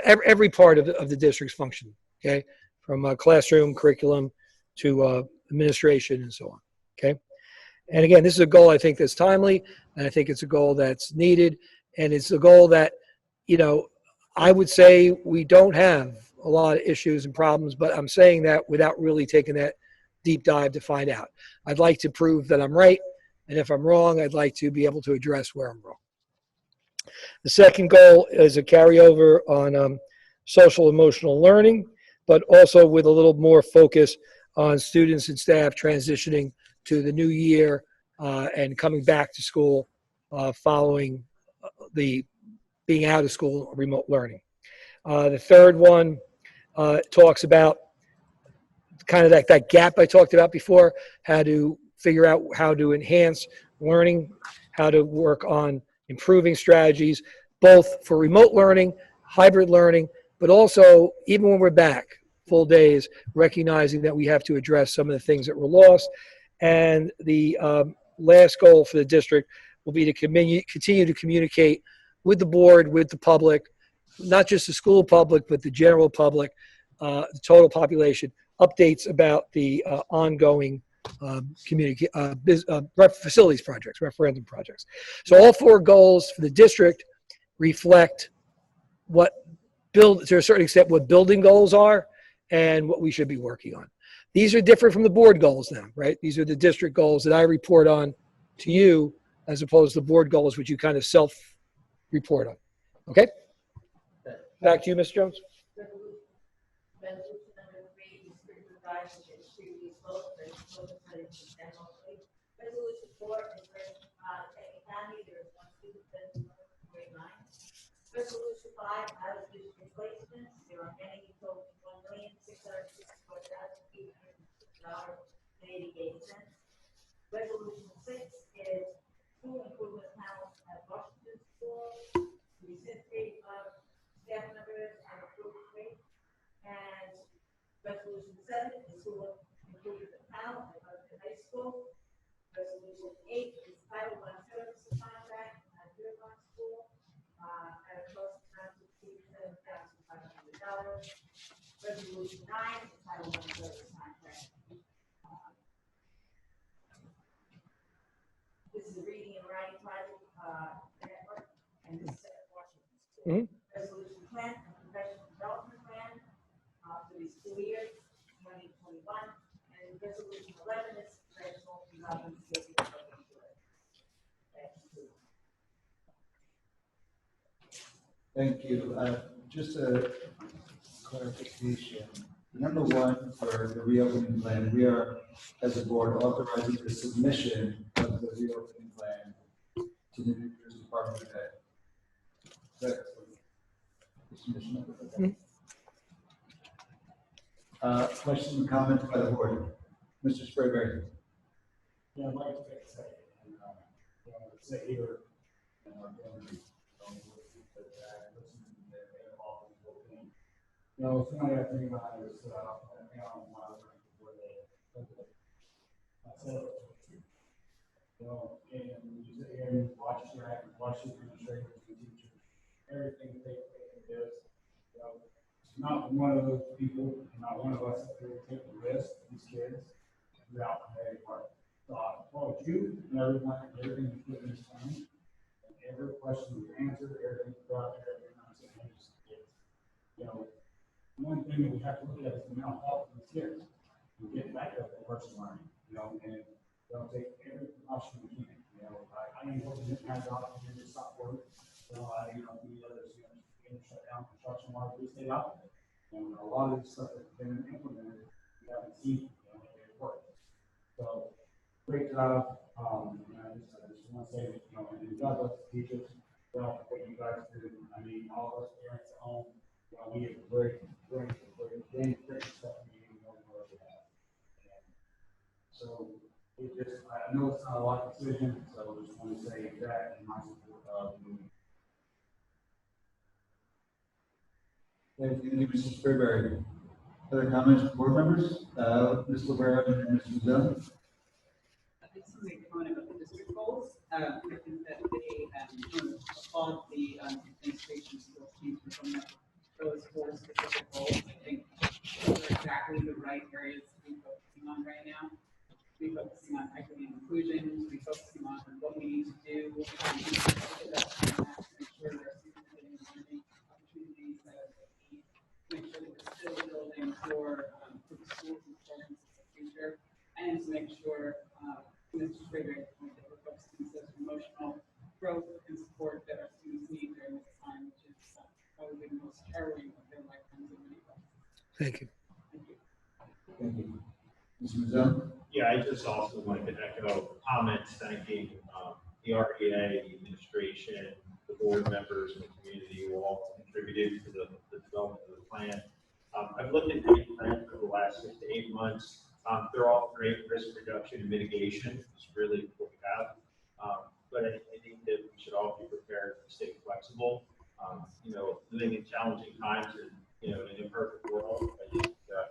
every part of the district's function, okay? From classroom, curriculum, to administration, and so on, okay? And again, this is a goal I think that's timely, and I think it's a goal that's needed, and it's a goal that, you know, I would say we don't have a lot of issues and problems, but I'm saying that without really taking that deep dive to find out. I'd like to prove that I'm right, and if I'm wrong, I'd like to be able to address where I'm wrong. The second goal is a carryover on social emotional learning, but also with a little more focus on students and staff transitioning to the new year and coming back to school following the being out of school remote learning. The third one talks about kind of that gap I talked about before, how to figure out how to enhance learning, how to work on improving strategies, both for remote learning, hybrid learning, but also even when we're back full days, recognizing that we have to address some of the things that were lost. And the last goal for the district will be to continue to communicate with the board, with the public, not just the school public, but the general public, the total population, updates about the ongoing facilities projects, referendum projects. So all four goals for the district reflect what to a certain extent, what building goals are and what we should be working on. These are different from the board goals now, right? These are the district goals that I report on to you as opposed to board goals, which you kind of self-report on. Okay? Back to you, Ms. Jones. Resolution number 3 is for revised and distributed vote for Resolution 4 is for Taking County. There is one student that's grade 9. Resolution 5, out of district replacements. There are many totaling $1,664,806.88. Resolution 6 is school improvement panels at Washington School. The history of staff members and approved rate. And resolution 7 is school improvement panel at Washington High School. Resolution 8 is Title I services contract at Dearborn School at a cost of $9.50 Resolution 9, the Title I service contract. This is a reading and writing project, network, and this is at Washington. Resolution 10, a professional development plan, for the school year 2021, and resolution 11 is professional development safety program. Thank you. Just a clarification. Number one, for the reopening plan, we are, as a board, authorizing the submission of the reopening plan to the New Jersey Department of Ed. Correct? The submission of it, okay. Questions and comments by the board? Mr. Sprayberry. Yeah, I'd like to take a second and, sit here and, you know, somebody I think about is, you know, you know, and you sit here and watch your act, watch your administrators and teachers, everything they can do. You know, not one of those people, not one of us that will take the risk of these kids without paying for it. So I applaud you and everyone, everything you put in this time, and every question you answer, everything you brought there, every conversation, you know, one thing that we have to look at is the mental health of the kids. We get back up to person learning, you know, and they'll take every precaution we can. You know, I ain't working this kind of job to stop work. You know, the others, you know, shut down construction while we stay out there. And a lot of this stuff that's been implemented, we haven't seen, you know, it work. So great job. You know, I just want to say that, you know, and God bless the teachers, well, what you guys do. I mean, all of us parents at home, you know, we have very stuff we know what we have. And so it just, I know it's not a lot of decision, so I just want to say that in my support of the movie. Thank you, Mr. Sprayberry. Other comments from board members? Ms. Libera and Ms. Zone. I just want to make a comment about the district goals. I think that they applaud the administration's team for coming up with those 4 specific goals. I think those are exactly the right areas to be focusing on right now. To be focusing on equity and inclusion, to be focusing on what we need to do to make sure that our students are getting learning opportunities that they need, to make sure that we're still building for the schools and programs of the future, and to make sure Mr. Sprader, that we're focusing on emotional growth and support that our students need during this time, which is probably the most harrowing of their lifetimes in many ways. Thank you. Thank you. Thank you. Mr. Zone. Yeah, I just also wanted to echo comments thanking the REA, the administration, the board members, and the community who all contributed to the development of the plan. I've looked at the plan for the last 6 to 8 months. They're all great risk reduction and mitigation. It's really what we have. But I think that we should all be prepared to stay flexible. You know, living in challenging times and, you know, in an imperfect world, I think that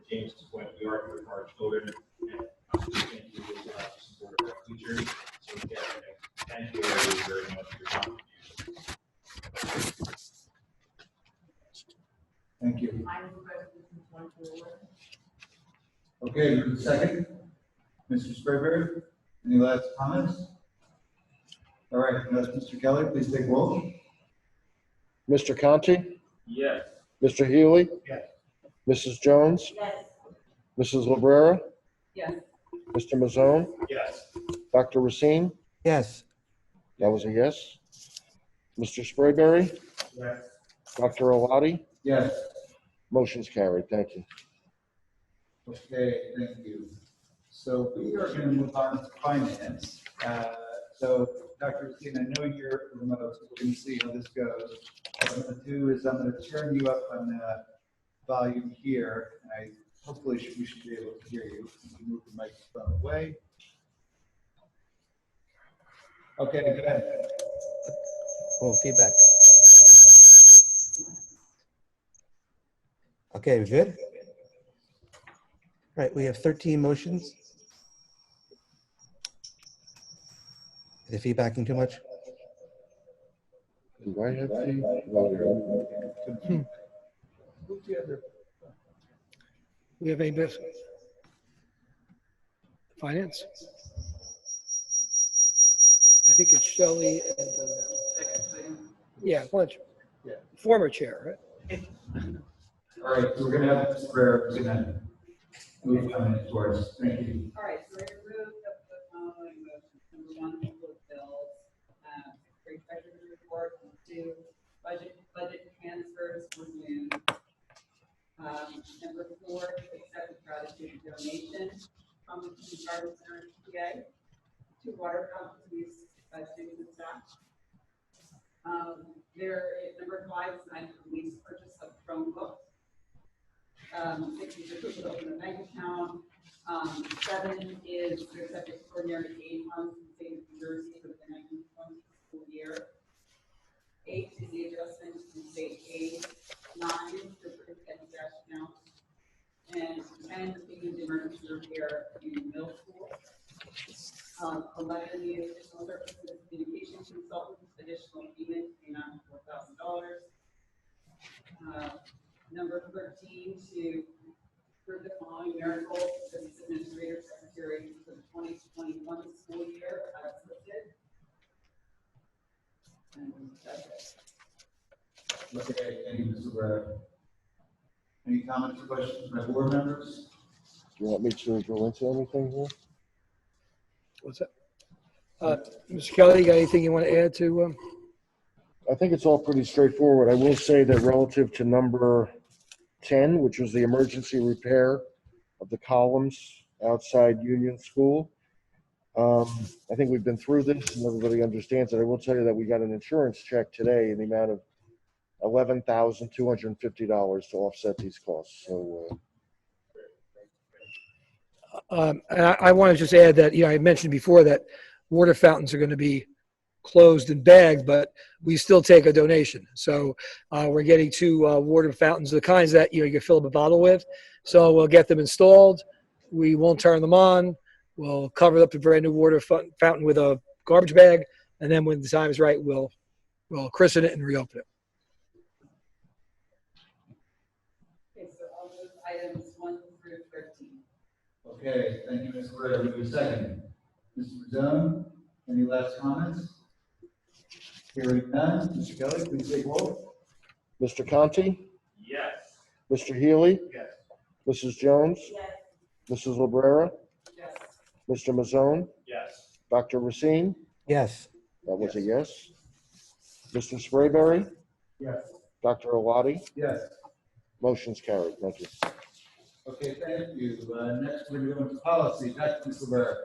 James' point, we are here for our children and thank you for the support of our teachers. So again, thank you very much for your contribution. Thank you. I move resolution 24. Okay, move to second. Mr. Sprayberry, any last comments? All right, Mr. Kelly, please take roll. Mr. Conti, Yes. Mr. Healy, Yes. Mrs. Jones, Yes. Mrs. Librera, Yes. Mr. Mazzone, Yes. Dr. Racine. Yes. That was a yes. Mr. Sprayberry, Yes. Dr. Alati, Yes. motion's carried. Thank you. Okay, thank you. So we are going to move on to finance. So Dr. Racine, I know you're remote, so we're going to see how this goes. What I'm going to do is I'm going to turn you up on the volume here. Hopefully we should be able to hear you. You can move the microphone away. Okay, go ahead. Oh, feedback. Okay, we good? Right, we have 13 motions. Is it feedbacking too much? Do I have feedback? We have any business? Finance? I think it's Shelley and, yeah, lunch. Yeah. Former chair, right? All right, so we're gonna have Ms. Barrera, who's gonna move finance for us. Thank you. All right, so I removed the following motions. Number one, approval of bills, three, treasurer's report, and two, budget transfers were new. Number four, accept with gratitude donation from the Community Garden Center PA to water fountains used by students and staff. Number five is an lease purchase of Chromebooks. 6 is approval to open a bank account. 7 is to accept extraordinary aid funds from the state of New Jersey for the 1920 school year. 8 is the adjustment to state aid. 9 is to approve petty cash account. And 10 is to use emergency repair in middle school. 11 is additional services communication consultant, additional payment in the amount of $4,000. Number 13 to approve the following merit goals for business administrator secretary for the 2021 school year as listed. And that's it. Okay, thank you, Mr. Barrera. Any comments or questions from my board members? Do you want me to go into anything here? What's that? Mr. Kelly, you got anything you want to add to? I think it's all pretty straightforward. I will say that relative to number 10, which was the emergency repair of the columns outside Union School, I think we've been through this and everybody understands it. I will tell you that we got an insurance check today in the amount of $11,250 to offset these costs. So, I want to just add that, I mentioned before that water fountains are going to be closed and bagged, but we still take a donation. So we're getting 2 water fountains, the kinds that you can fill up a bottle with. So we'll get them installed. We won't turn them on. We'll cover up the brand new water fountain with a garbage bag, and then when the time is right, we'll christen it and reopen it. Okay, so all those items 1 through 13. Okay, thank you, Ms. Barrera. Move a second. Mr. Zone, any last comments? Hearing none, Mr. Kelly, please take roll. Mr. Conti, Yes. Mr. Healy, Yes. Mrs. Jones, Yes. Mrs. Librera, Yes. Mr. Mazzone, Yes. Dr. Racine, Yes. that was a yes. Mr. Sprayberry, Yes. Dr. Awadi, Yes. motion's carried. Thank you. Okay, thank you. Next, we're going to go into policy. Back to Ms. Barrera.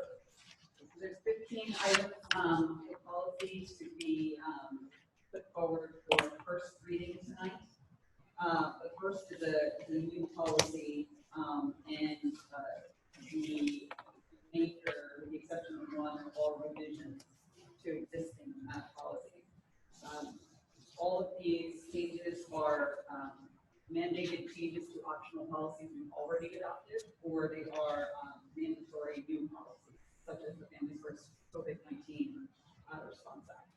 There's 15 items for policies to be put forward for first reading tonight. The first is a new policy, and the major, with the exception of one, are all revisions to existing policies. All of these changes are mandated changes to optional policies we've already adopted, or they are mandatory new policies, such as the Families First COVID-19 Response Act.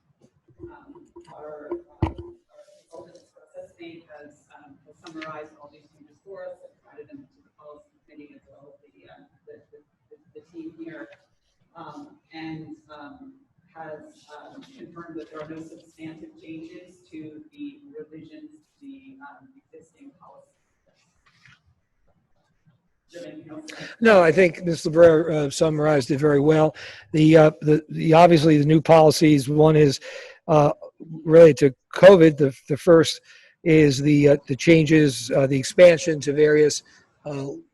Our consultant process bank has summarized all these changes for us and provided them to the policy committee as well as the team here, and has confirmed that there are no substantive changes to the revisions to the existing policy. No, I think Ms. Librera summarized it very well. The obviously the new policies. One is related to COVID. The first is the changes, the expansion to various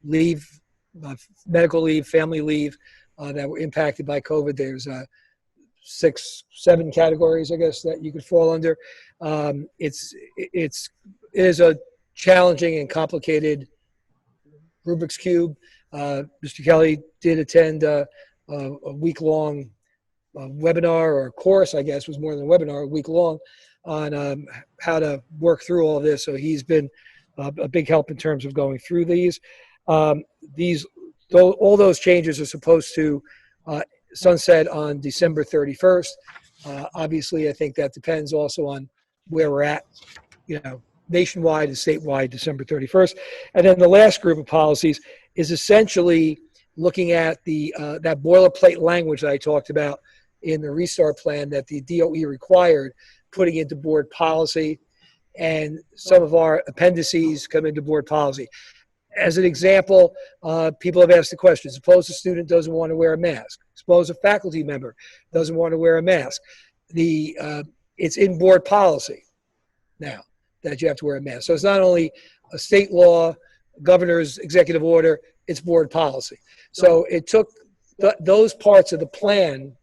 leave, medical leave, family leave that were impacted by COVID. There's 6, 7 categories, I guess, that you could fall under. It is a challenging and complicated Rubik's Cube. Mr. Kelly did attend a week-long webinar, or course, I guess, was more than a webinar, a week-long, on how to work through all of this. So he's been a big help in terms of going through these. All those changes are supposed to sunset on December 31st. Obviously, I think that depends also on where we're at, nationwide and statewide December 31st. And then the last group of policies is essentially looking at the that boilerplate language that I talked about in the restart plan that the DOE required, putting into board policy, and some of our appendices come into board policy. As an example, people have asked the question, suppose a student doesn't want to wear a mask. Suppose a faculty member doesn't want to wear a mask. It's in board policy now that you have to wear a mask. So it's not only a state law, governor's executive order, it's board policy. So it took those parts of the plan,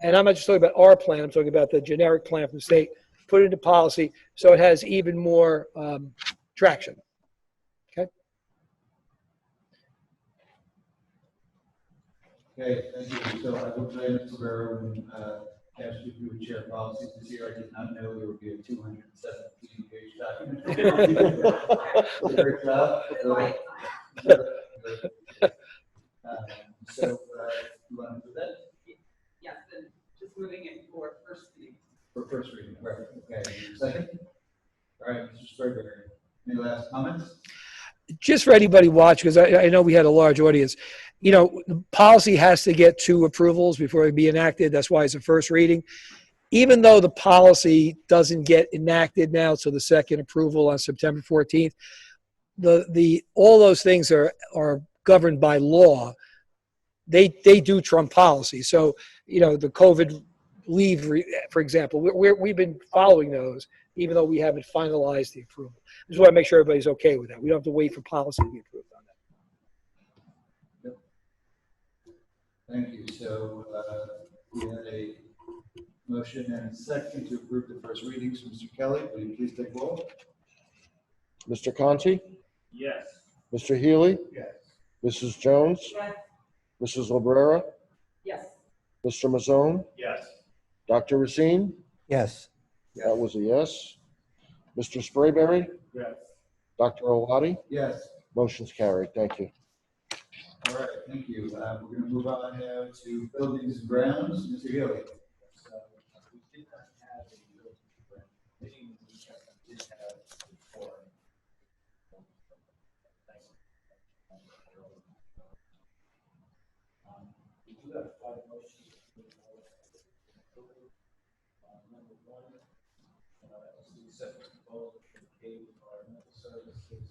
and I'm not just talking about our plan, I'm talking about the generic plan from the state, put it into policy so it has even more traction. Okay. Okay, thank you. So I will tell you, Mr. Barrow, when asked if you would chair policies this year, I did not know there would be a 217-page document. Great job. So, you want to do that? Yes, then just moving it for first reading. For first reading, right, okay. Second? All right, Mr. Sprayberry, any last comments? Just for anybody watching, because I know we had a large audience, you know, the policy has to get 2 approvals before it can be enacted. That's why it's a first reading. Even though the policy doesn't get enacted now, so the second approval on September 14th, all those things are governed by law. They do trump policy. So, you know, the COVID leave, for example, we've been following those, even though we haven't finalized the approval. I just want to make sure everybody's okay with that. We don't have to wait for policy to be approved on that. Thank you. So we had a motion and a second to approve the first readings. Mr. Kelly, will you please take roll? Mr. Conti, Yes. Mr. Healy, Yes. Mrs. Jones, Yes. Mrs. Librera, Yes. Mr. Mazzone, Yes. Dr. Racine, Yes. that was a yes. Mr. Sprayberry, Yes. Dr. Oladi, Yes. motion's carried. Thank you. All right, thank you. We're going to move on now to buildings and grounds. Mr. Healy. So we did not have a meeting, we did have before. We do have 5 motions. Number 1, is the acceptance proposal for the paid environmental services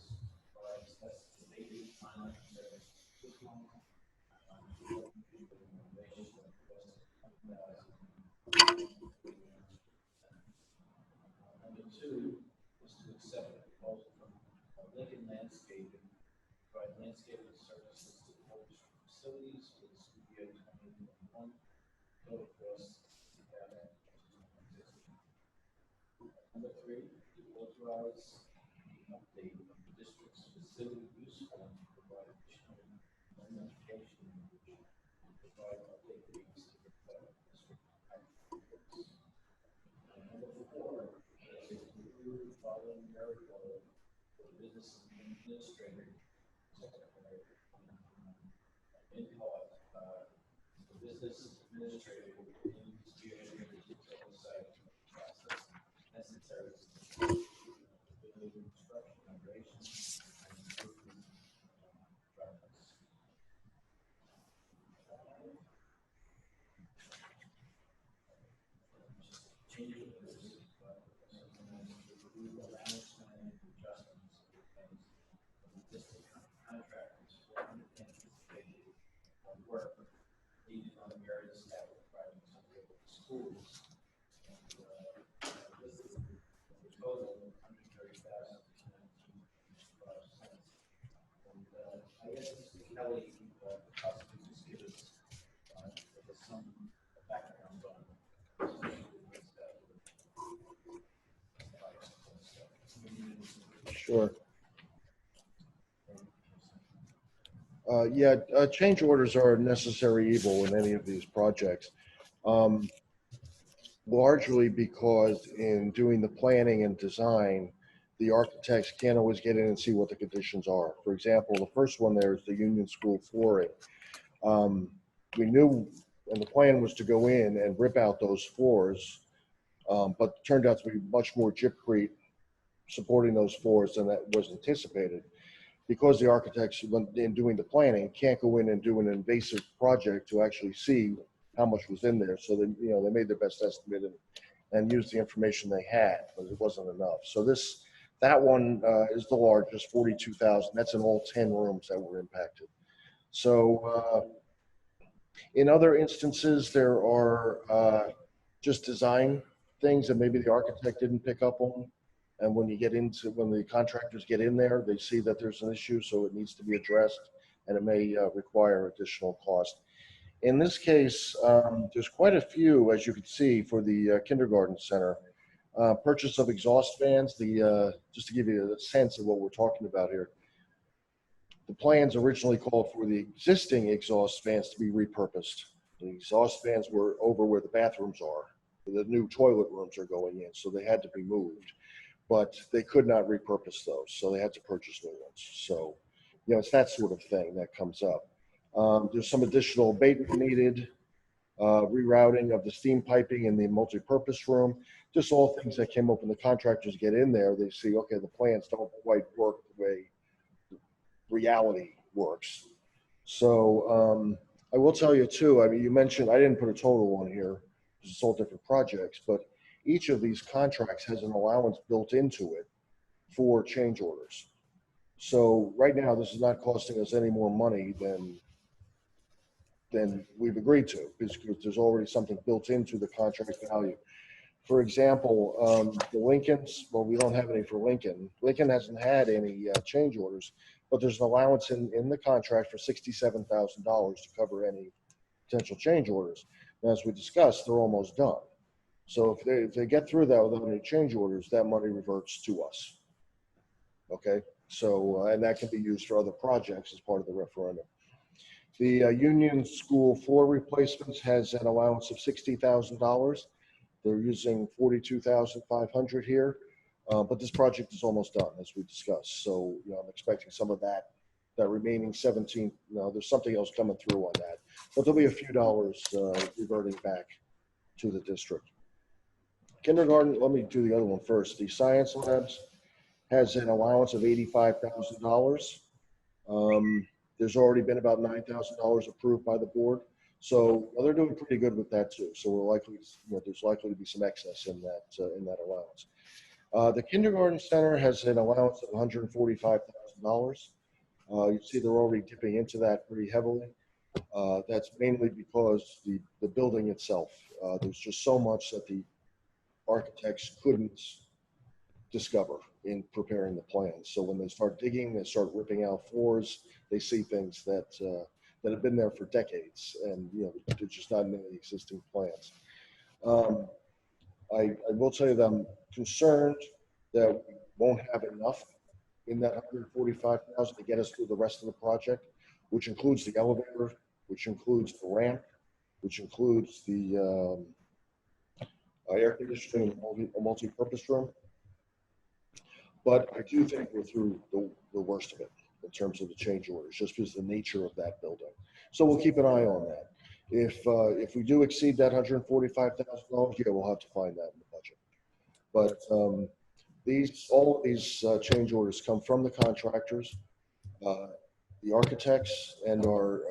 for estimated final service. Number 2 is to accept a proposal from Lincoln Landscaping to provide landscaping services to public facilities for the school year 2021. Total cost $60,000. Number 3, to authorize the update of the district's facility use form to provide additional notification and provide update dates to reflect district activities. Number 4 is to approve the following merit order for business administrator, secretary, in part, the business administrator will begin to spearhead the oversight process necessary to support the construction operations and improvement projects. Change orders, but sometimes to approve allowance and adjustments to things of existing contractors for unanticipated work needed on the various capital projects of the schools. And this is the total of $130,000. And I guess Mr. Kelly possibly just give us some background on Sure. Yeah, change orders are a necessary evil in any of these projects. Largely because in doing the planning and design, the architects can't always get in and see what the conditions are. For example, the first one there is the Union School flooring. We knew, and the plan was to go in and rip out those floors, but turned out to be much more gypcrete supporting those floors than that was anticipated, because the architects, when in doing the planning, can't go in and do an invasive project to actually see how much was in there. So they, they made their best estimate and used the information they had, but it wasn't enough. So that one is the largest, 42,000. That's in all 10 rooms that were impacted. So in other instances, there are just design things that maybe the architect didn't pick up on. And when the contractors get in there, they see that there's an issue, so it needs to be addressed, and it may require additional cost. In this case, there's quite a few, as you can see, for the kindergarten center. Purchase of exhaust fans, just to give you a sense of what we're talking about here. The plans originally called for the existing exhaust fans to be repurposed. The exhaust fans were over where the bathrooms are. The new toilet rooms are going in, so they had to be moved. But they could not repurpose those, so they had to purchase new ones. So, it's that sort of thing that comes up. There's some additional abatement needed, rerouting of the steam piping in the multi-purpose room. Just all things that came up when the contractors get in there. They see, okay, the plans don't quite work the way reality works. So I will tell you too, I mean, you mentioned, I didn't put a total on here because it's all different projects, but each of these contracts has an allowance built into it for change orders. So right now, this is not costing us any more money than we've agreed to, because there's already something built into the contract value. For example, the Lincolns, well, we don't have any for Lincoln. Lincoln hasn't had any change orders, but there's an allowance in the contract for $67,000 to cover any potential change orders. And as we discussed, they're almost done. So if they get through that without any change orders, that money reverts to us. Okay, so and that can be used for other projects as part of the referendum. The Union School floor replacements has an allowance of $60,000. They're using $42,500 here, but this project is almost done, as we discussed. So I'm expecting some of that remaining 17. There's something else coming through on that, but there'll be a few dollars reverting back to the district. Kindergarten, let me do the other one first. The science labs has an allowance of $85,000. There's already been about $9,000 approved by the board. So they're doing pretty good with that too. So we're likely, there's likely to be some excess in that allowance. The kindergarten center has an allowance of $145,000. You see they're already dipping into that pretty heavily. That's mainly because the building itself, there's just so much that the architects couldn't discover in preparing the plans. So when they start digging, they start ripping out floors, they see things that have been there for decades, and they're just not in the existing plans. I will tell you that I'm concerned that we won't have enough in that $145,000 to get us through the rest of the project, which includes the elevator, which includes the ramp, which includes the air conditioning and a multi-purpose room. But I do think we're through the worst of it in terms of the change orders, just because of the nature of that building. So we'll keep an eye on that. If we do exceed that $145,000, yeah, we'll have to find that in the budget. But all of these change orders come from the contractors, the architects, and our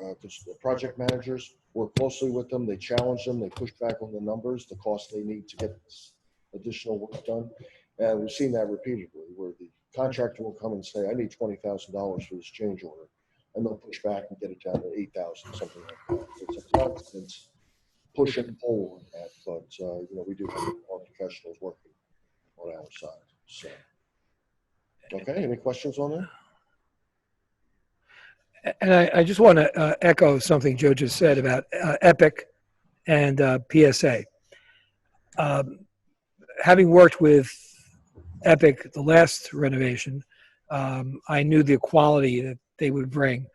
project managers work closely with them. They challenge them. They push back on the numbers, the cost they need to get this additional work done. And we've seen that repeatedly, where the contractor will come and say, I need $20,000 for this change order. And they'll push back and get it down to $8,000, something like that. So it's a constant push and pull on that. But, we do have our professionals working on our side. So, okay, any questions on that? And I just want to echo something Joe just said about EPIC and PSA. Having worked with EPIC, the last renovation, I knew the quality that they would bring.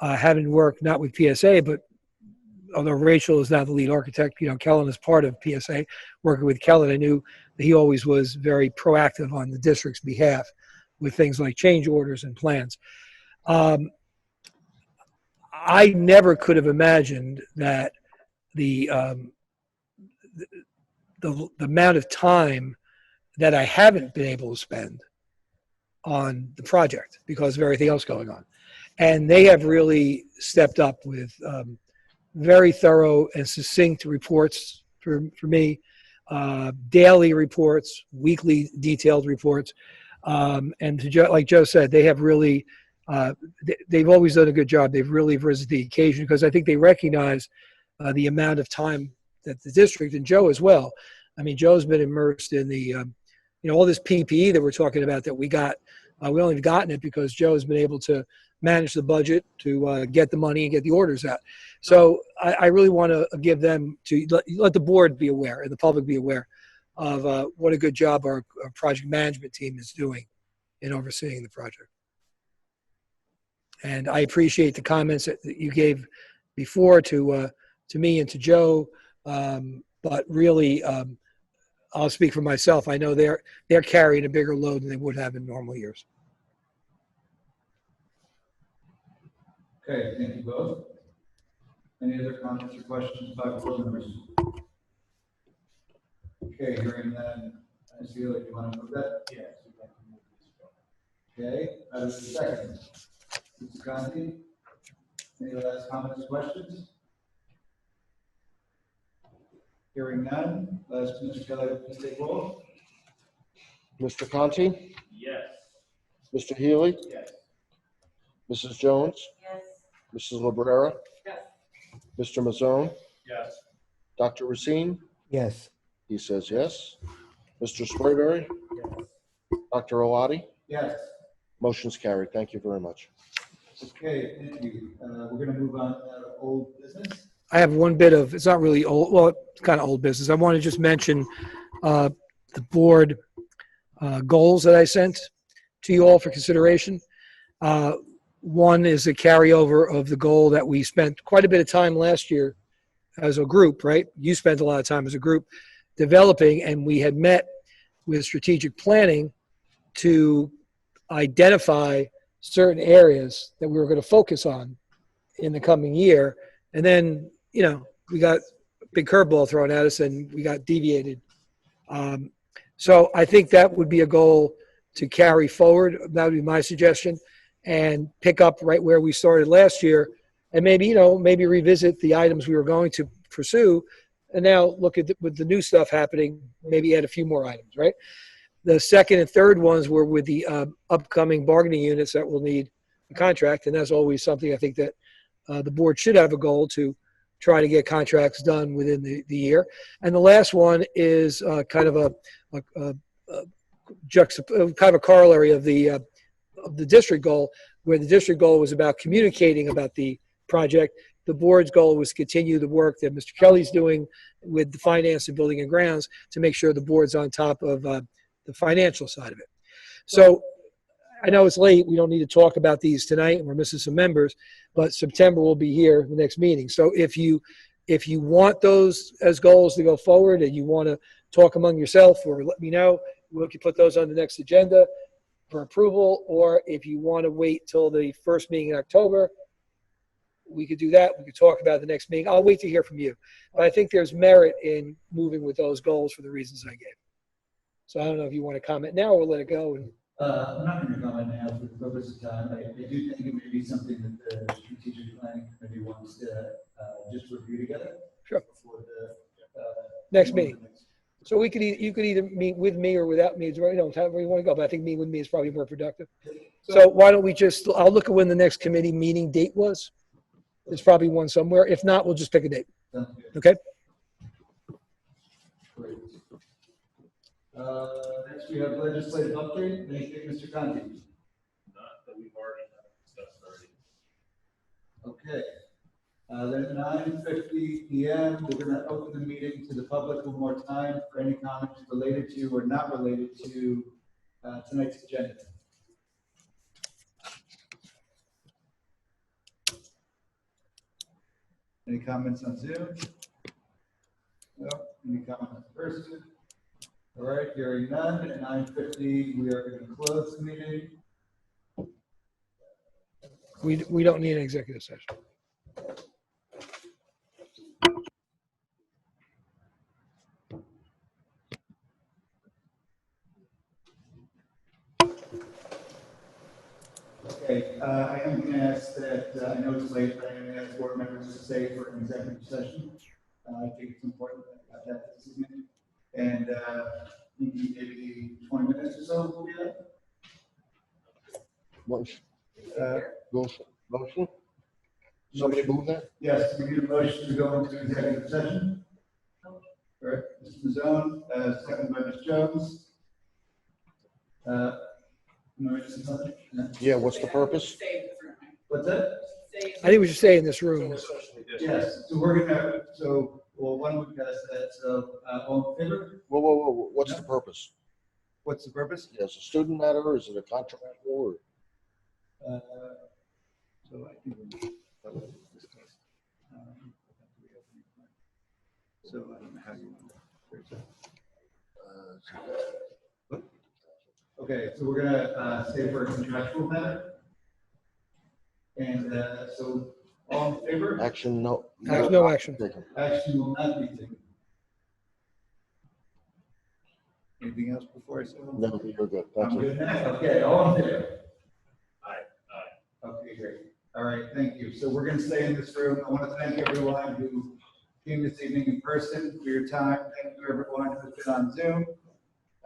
Having worked not with PSA, but although Rachel is now the lead architect, Kellen is part of PSA. Working with Kellen, I knew that he always was very proactive on the district's behalf with things like change orders and plans. I never could have imagined that the amount of time that I haven't been able to spend on the project because of everything else going on. And they have really stepped up with very thorough and succinct reports for me, daily reports, weekly detailed reports. And to like Joe said, they have really, they've always done a good job. They've really risen to the occasion because I think they recognize the amount of time that the district, and Joe as well. I mean, Joe's been immersed in the, all this PPE that we're talking about that we got. We only have gotten it because Joe has been able to manage the budget to get the money and get the orders out. So I really want to give them to let the board be aware and the public be aware of what a good job our project management team is doing in overseeing the project. And I appreciate the comments that you gave before to me and to Joe, but really, I'll speak for myself. I know they're carrying a bigger load than they would have in normal years. Okay, thank you both. Any other comments or questions by board members? Okay, hearing none, I see like you want to move that? Yes, we'd like to move this one. Okay, as a second. Mr. Conti, any last comments or questions? Hearing none, let's Mr. Kelly, please take roll. Mr. Conti, Yes. Mr. Healy, Yes. Mrs. Jones, Yes. Mrs. Librera, Yes. Mr. Mazzone, Yes. Dr. Racine, Yes. he says yes. Mr. Sprayberry, Dr. Oladi, Yes. motion's carried. Thank you very much. Okay, thank you. We're going to move on to old business. I have one bit of, it's not really old, well, it's kind of old business. I want to just mention the board goals that I sent to you all for consideration. One is a carryover of the goal that we spent quite a bit of time last year as a group, right? You spent a lot of time as a group developing, and we had met with strategic planning to identify certain areas that we were going to focus on in the coming year. And then, we got a big curveball thrown at us and we got deviated. So I think that would be a goal to carry forward. That would be my suggestion, and pick up right where we started last year, and maybe, maybe revisit the items we were going to pursue, and now look at with the new stuff happening, maybe add a few more items, right? The second and third ones were with the upcoming bargaining units that will need a contract, and that's always something I think that the board should have a goal to try to get contracts done within the year. And the last one is kind of a corollary of the district goal, where the district goal was about communicating about the project. The board's goal was to continue the work that Mr. Kelly's doing with the finance and building and grounds to make sure the board's on top of the financial side of it. So I know it's late. We don't need to talk about these tonight, and we're missing some members, but September will be here, the next meeting. So if you want those as goals to go forward and you want to talk among yourself, or let me know, we can put those on the next agenda for approval. Or if you want to wait till the first meeting in October, we could do that. We could talk about the next meeting. I'll wait to hear from you. But I think there's merit in moving with those goals for the reasons I gave. So I don't know if you want to comment now or let it go. And I'm not going to comment now for the purpose of time. I do think it may be something that the strategic planning committee wants to just review together. Sure. Before the next meeting. So you could either meet with me or without me. It's however you want to go. But I think meet with me is probably more productive. So why don't we I'll look at when the next committee meeting date was. There's probably one somewhere. If not, we'll just pick a date. Okay? Great. Next, we have legislative update. Anything, Mr. Conti? Not that we've already discussed already. Okay. Then at 9:50 p.m., we're going to open the meeting to the public one more time for any comments related to or not related to tonight's agenda. Any comments on Zoom? No. Any comments in person? All right, hearing none. At 9:50, we are going to close the meeting. We don't need an executive session. Okay, I am going to ask that, I know it's late, but I'm going to ask board members to stay for an executive session. I think it's important that we have that this evening. And maybe 20 minutes or so, we'll be there. Motion. Uh, Motion? Somebody move that? Yes, we need a motion to go into executive session. All right, Mr. Mazzone, second by Ms. Jones. No, it's nothing? No? Yeah, what's the purpose? What's that? I think we should stay in this room. Yes, so we're gonna, so, well, why don't we pass that, so, all in favor? Whoa, what's the purpose? What's the purpose? Is it a student matter, or is it a contract or? So I think we'll discuss. So I don't know how you want to. Okay, so we're gonna stay for a contractual matter. And so all in favor? Action, no. No action. Taken. Action will not be taken. Anything else before I say? No, you're good. That's I'm it. good now? Okay, all in favor? Aye. Okay, great. All right, thank you. So we're gonna stay in this room. I want to thank everyone who came this evening in person for your time. Thank you everyone who's been on Zoom.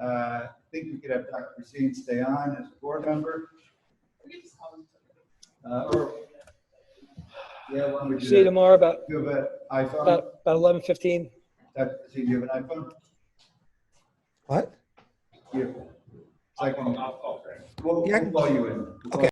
I think we could have Dr. Racine stay on as a board member. Or, yeah, why don't we do See you that? tomorrow about, Do you have an iPhone? about 11:15. Dr. Racine, do you have an iPhone? What? You. It's like, I'll- we'll call you in. Okay.